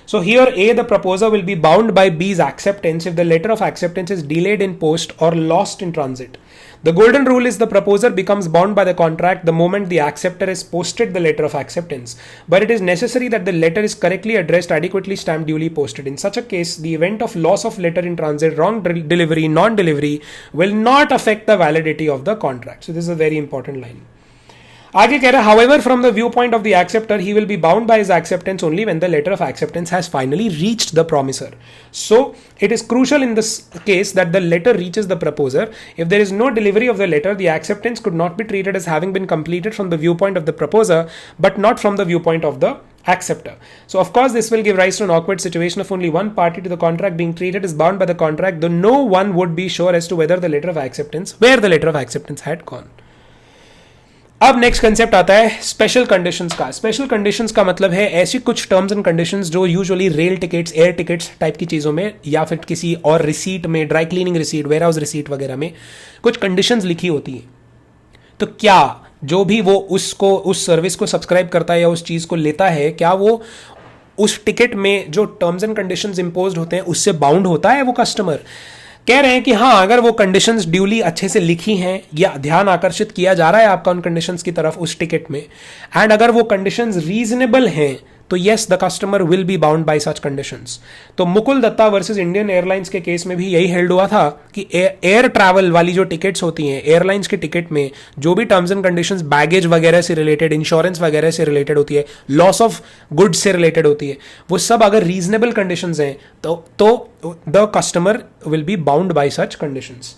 So here A, the proposer, will be bound by B's acceptance if the letter of acceptance is delayed in post or lost in transit. The golden rule is the proposer becomes bound by the contract the moment the acceptor has posted the letter of acceptance. But it is necessary that the letter is correctly addressed, adequately stamped, duly posted. In such a case, the event of loss of letter in transit, wrong delivery, non-delivery will not affect the validity of the contract. So this is a very important line. आगे कह रहा है, however, from the viewpoint of the acceptor, he will be bound by his acceptance only when the letter of acceptance has finally reached the promiser. So, it is crucial in this case that the letter reaches the proposer. If there is no delivery of the letter, the acceptance could not be treated as having been completed from the viewpoint of the proposer, but not from the viewpoint of the acceptor. So, of course, this will give rise to an awkward situation of only one party to the contract being treated as bound by the contract, though no one would be sure as to where the letter of acceptance had gone. अब next concept आता है special conditions का. Special conditions का मतलब है ऐसी कुछ terms and conditions जो usually rail tickets, air tickets type की चीज़ों में या फिर किसी और रिसीट में, dry cleaning receipt, warehouse receipt वगैरह में कुछ कंडीशंस लिखी होती हैं. तो क्या जो भी वो उस सर्विस को सब्सक्राइब करता है या उस चीज़ को लेता है, क्या वो उस टिकट में जो टर्म्स एंड कंडीशंस इंपोज्ड होते हैं उससे बाउंड होता है वो कस्टमर? कह रहे हैं कि हाँ, अगर वो कंडीशंस ड्यूली अच्छे से लिखी हैं या ध्यान आकर्षित किया जा रहा है आपका उन कंडीशंस की तरफ उस टिकट में, एंड अगर वो कंडीशंस रीजनेबल हैं, तो yes, the customer will be bound by such conditions. तो Mukul Datta versus Indian Airlines के केस में भी यही हेल्ड हुआ था कि एयर ट्रैवल वाली जो टिकट्स होती हैं, एयरलाइंस के टिकट में जो भी टर्म्स एंड कंडीशंस बैगेज वगैरह से रिलेटेड, इंश्योरेंस वगैरह से रिलेटेड होती है, लॉस ऑफ गुड्स से रिलेटेड होती है, वो सब अगर रीजनेबल कंडीशंस हैं तो the customer will be bound by such conditions.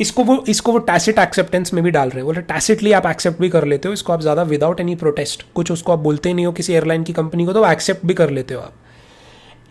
इसको वो टैसिट एक्सेप्टेंस में भी डाल रहे हैं. बोले टैसिटली आप एक्सेप्ट भी कर लेते हो इसको, आप ज़्यादा विदाउट एनी प्रोटेस्ट, कुछ उसको आप बोलते ही नहीं हो किसी एयरलाइन की कंपनी को, तो एक्सेप्ट भी कर लेते हो आप.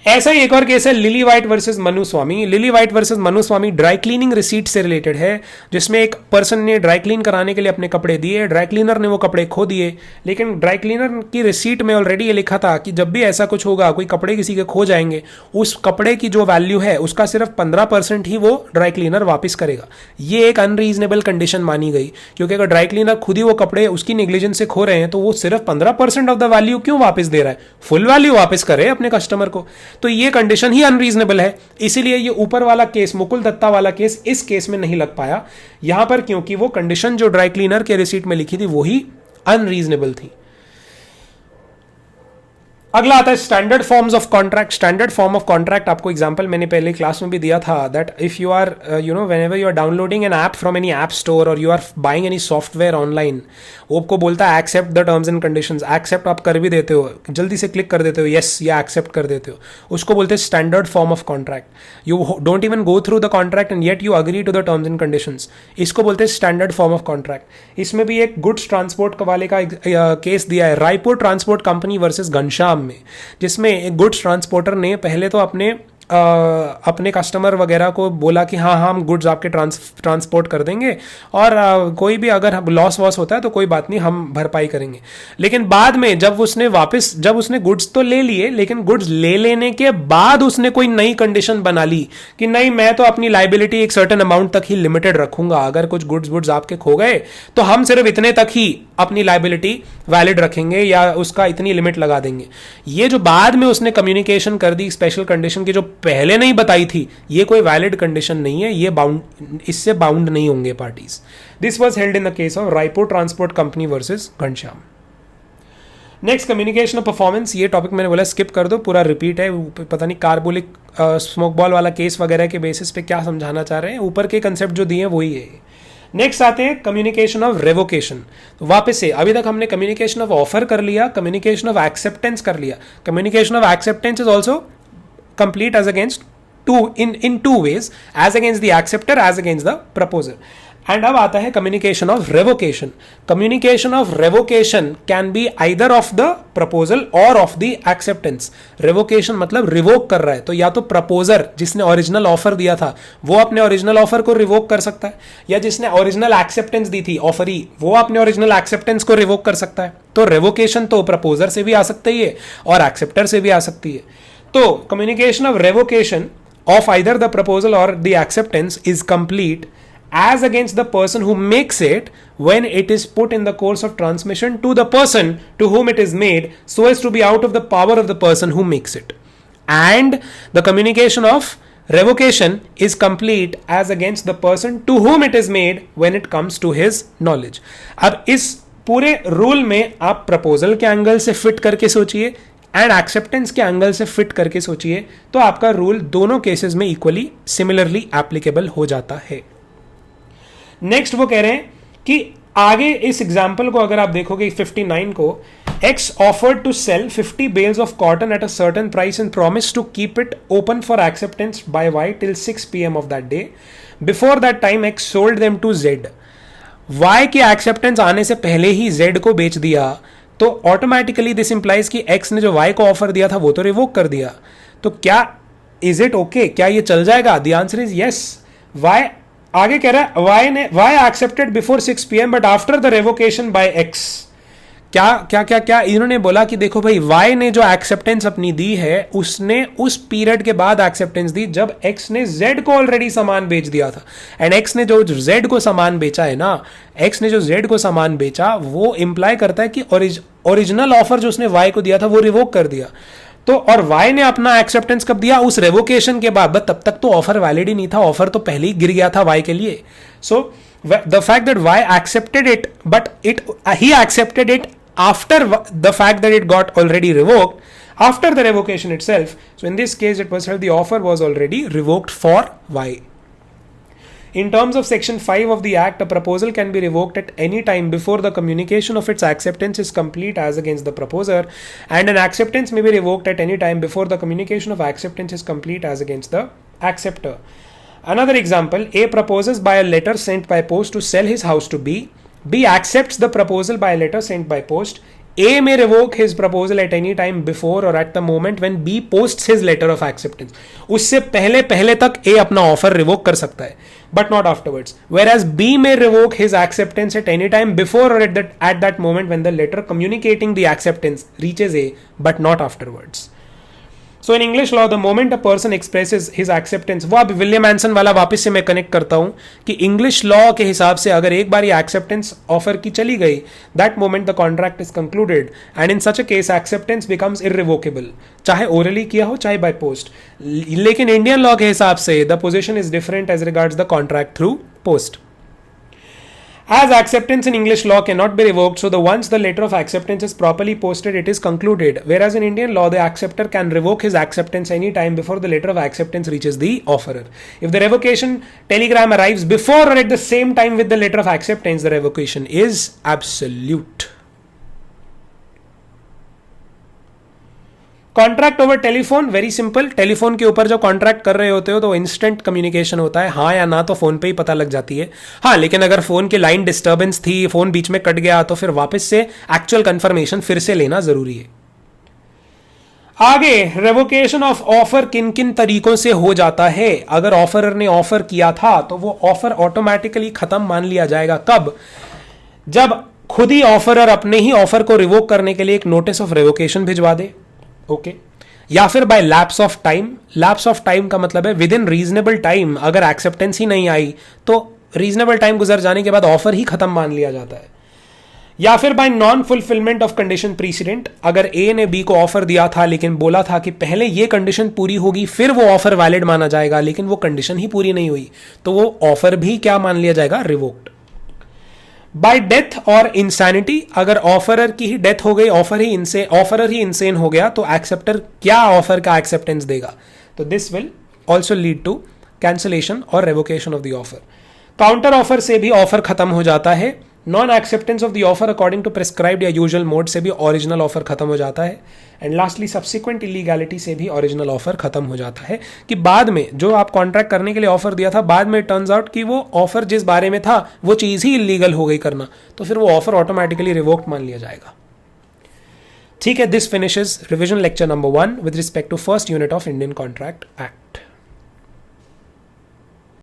ऐसा ही एक और केस है लिली वाइट वर्सेस मनु स्वामी. लिली वाइट वर्सेस मनु स्वामी ड्राई क्लीनिंग रिसीट से रिलेटेड है, जिसमें एक पर्सन ने ड्राई क्लीन कराने के लिए अपने कपड़े दिए, ड्राई क्लीनर ने वो कपड़े खो दिए, लेकिन ड्राई क्लीनर की रिसीट में ऑलरेडी ये लिखा था कि जब भी ऐसा कुछ होगा, कोई कपड़े किसी के खो जाएंगे, उस कपड़े की जो वैल्यू है उसका सिर्फ 15% ही वो ड्राई क्लीनर वापस करेगा. ये एक अनरीजनेबल कंडीशन मानी गई, क्योंकि अगर ड्राई क्लीनर खुद ही वो कपड़े उसकी नेग्लिजेंस से खो रहे हैं तो वो सिर्फ 15% ऑफ द वैल्यू क्यों वापस दे रहा है, फुल वैल्यू वापस करे अपने कस्टमर को. तो ये कंडीशन ही अनरीजनेबल है. इसीलिए ये ऊपर वाला केस, मुकुल दत्ता वाला केस, इस केस में नहीं लग पाया यहां पर, क्योंकि वो कंडीशन जो ड्राई क्लीनर के रिसीट में लिखी थी वो ही अनरीजनेबल थी. अगला आता है standard forms of contract. Standard form of contract आपको एग्जांपल मैंने पहले क्लास में भी दिया था, that if you are whenever you are downloading an app from any app store और you are buying any software online, वो आपको बोलता है except the terms and conditions. Except आप कर भी देते हो, जल्दी से क्लिक कर देते हो यस या एक्सेप्ट कर देते हो, उसको बोलते हैं standard form of contract. You don't even go through the contract and yet you agree to the terms and conditions. इसको बोलते हैं स्टैंडर्ड फॉर्म ऑफ कॉन्ट्रैक्ट. इसमें भी एक गुड्स ट्रांसपोर्ट वाले का केस दिया है, Raipur transport company versus Ghanshyam में, जिसमें एक गुड्स ट्रांसपोर्टर ने पहले तो अपने कस्टमर वगैरह को बोला कि हाँ हम गुड्स आपके ट्रांसपोर्ट कर देंगे और कोई भी अगर लॉस वॉस होता है तो कोई बात नहीं, हम भरपाई करेंगे. लेकिन बाद में जब उसने गुड्स तो ले लिए, लेकिन गुड्स ले लेने के बाद उसने कोई नई कंडीशन बना ली कि नहीं मैं तो अपनी लाइबिलिटी एक सर्टेन अमाउंट तक ही लिमिटेड रखूंगा, अगर कुछ गुड्स आपके खो गए तो हम सिर्फ इतने तक ही अपनी लाइबिलिटी वैलिड रखेंगे या उसका इतनी लिमिट लगा देंगे. ये जो बाद में उसने कम्युनिकेशन कर दी स्पेशल कंडीशन की, जो पहले नहीं बताई थी, ये कोई वैलिड कंडीशन नहीं है, ये इससे बाउंड नहीं होंगे parties. This was held in the case of Raipur transport company versus Ghanshyam. Next communication of performance. ये टॉपिक मैंने बोला स्किप कर दो, पूरा रिपीट है, पता नहीं कार्बोलिक स्मोक बॉल वाला केस वगैरह के बेसिस पे क्या समझाना चाह रहे हैं, ऊपर के कंसेप्ट जो दिए हैं वही है. नेक्स्ट आते हैं कम्युनिकेशन ऑफ रेवोकेशन. तो वापस से अभी तक हमने कम्युनिकेशन ऑफ ऑफर कर लिया, कम्युनिकेशन ऑफ एक्सेप्टेंस कर लिया. Communication of acceptance is also complete as against in two ways, as against the acceptor, as against the proposer. And अब आता है communication of revocation. Communication of revocation can be either of the proposal or of the acceptance. Revocation मतलब revoke कर रहा है, तो या तो proposer जिसने original offer दिया था वो अपने original offer को revoke कर सकता है, या जिसने original acceptance दी थी offeree वो अपने original acceptance को revoke कर सकता है. तो revocation तो proposer से भी आ सकती है और acceptor से भी आ सकती है. तो communication of revocation of either the proposal or the acceptance is complete as against the person who makes it when it is put in the course of transmission to the person to whom it is made so as to be out of the power of the person who makes it. And the communication of revocation is complete as against the person to whom it is made when it comes to his knowledge. अब इस पूरे rule में आप proposal के angle से fit करके सोचिए and acceptance के एंगल से फिट करके सोचिए, तो आपका रूल दोनों केसेस में इक्वली सिमिलरली एप्लीकेबल हो जाता है. नेक्स्ट वो कह रहे हैं कि आगे इस एग्जाम्पल को अगर आप देखोगे 59 को, X offered to sell 50 bales of cotton at a certain price and promised to keep it open for acceptance by Y till 6 PM of that day. Before that time X sold them to Z. Y के acceptance आने से पहले ही Z को बेच दिया, तो automatically this implies कि X ने जो Y को ऑफर दिया था वो तो रिवोक कर दिया. तो क्या इज इट ओके, क्या ये चल जाएगा? The answer is yes. Y आगे कह रहा है Y accepted before 6 PM but after the revocation by X. क्या इन्होंने बोला कि देखो भाई Y ने जो एक्सेप्टेंस अपनी दी है उसने उस पीरियड के बाद एक्सेप्टेंस दी जब X ने Z को ऑलरेडी सामान बेच दिया था. एंड X ने जो Z को सामान बेचा है ना, X ने जो Z को सामान बेचा वो इंप्लाई करता है कि ओरिजिनल ऑफर जो उसने Y को दिया था वो रिवोक कर दिया. तो और Y ने अपना एक्सेप्टेंस कब दिया? उस रेवोकेशन के बाद. तब तक तो ऑफर वैलिड ही नहीं था, ऑफर तो पहले ही गिर गया था Y के लिए. So the fact that Y accepted it, but he accepted it after the fact that it got already revoked, after the revocation itself. So in this case it was held the offer was already revoked for Y. In terms of section 5 of the act, a proposal can be revoked at any time before the communication of its acceptance is complete as against the proposer, and an acceptance may be revoked at any time before the communication of acceptance is complete as against the acceptor. Another example, A proposes by a letter sent by post to sell his house to B. B accepts the proposal by a letter sent by post. A may revoke his proposal at any time before or at the moment when B posts his letter of acceptance. उससे पहले तक A अपना offer revoke कर सकता है, but not afterwards. Whereas B may revoke his acceptance at any time before or at that moment when the letter communicating the acceptance reaches A, but not afterwards. So in English law, the moment a person expresses his acceptance, वो अब William एंसन वाला वापस से मैं connect करता हूँ कि English law के हिसाब से अगर एक बार ये एक्सेप्टेंस ऑफर की चली गई, that moment the contract is concluded and in such a case acceptance becomes irrevocable, चाहे ओरली किया हो चाहे बाय पोस्ट. लेकिन इंडियन लॉ के हिसाब से the position is different as regards the contract through post. As acceptance in English law cannot be revoked, so the once the letter of acceptance is properly posted, it is concluded. Whereas in Indian law, the acceptor can revoke his acceptance any time before the letter of acceptance reaches the offerer. If the revocation telegram arrives before or at the same time with the letter of acceptance, the revocation is absolute. Contract over telephone, very simple. Telephone के ऊपर जो contract कर रहे होते हो तो instant communication होता है, हाँ या ना तो फोन पे ही पता लग जाती है. हाँ, लेकिन अगर फोन की लाइन डिस्टर्बेंस थी, फोन बीच में कट गया, तो फिर वापस से एक्चुअल कंफर्मेशन फिर से लेना जरूरी है. आगे, रेवोकेशन ऑफ ऑफर किन किन तरीकों से हो जाता है. अगर ऑफरर ने ऑफर किया था तो वो ऑफर ऑटोमेटिकली खत्म मान लिया जाएगा. कब? जब खुद ही ऑफरर अपने ही ऑफर को रिवोक करने के लिए एक नोटिस ऑफ रेवोकेशन भिजवा दे. ओके, या फिर by lapse of time. Lapse of time का मतलब है विद इन रीजनेबल टाइम. अगर एक्सेप्टेंस ही नहीं आई तो रीजनेबल टाइम गुजर जाने के बाद ऑफर ही खत्म मान लिया जाता है. या फिर bye non fulfilment of condition precedent. अगर ए ने बी को ऑफर दिया था लेकिन बोला था कि पहले ये कंडीशन पूरी होगी फिर वो ऑफर वैलिड माना जाएगा, लेकिन वो कंडीशन ही पूरी नहीं हुई, तो वो ऑफर भी क्या मान लिया जाएगा? रिवोक्ड. बाय डेथ और इंसैनिटी. अगर ऑफरर की ही डेथ हो गई, ऑफरर ही इंसेन हो गया, तो एक्सेप्टर क्या ऑफर का एक्सेप्टेंस देगा? तो this will also lead to cancellation और revocation of the offer. Counter offer से भी ऑफर खत्म हो जाता है. Non acceptance of the offer according to prescribed या यूजुअल मोड से भी ओरिजिनल ऑफर खत्म हो जाता है. एंड लास्टली, सब्सिक्वेंट इलीगैलिटी से भी ओरिजिनल ऑफर खत्म हो जाता है, कि बाद में जो आप कॉन्ट्रैक्ट करने के लिए ऑफर दिया था, बाद में टर्न्स आउट कि वो ऑफर जिस बारे में था वो चीज ही इलीगल हो गई करना, तो फिर वो ऑफर ऑटोमेटिकली रिवोक्ड मान लिया जाएगा. ठीक है, this finishes revision lecture number 1 with respect to first unit of Indian contract act.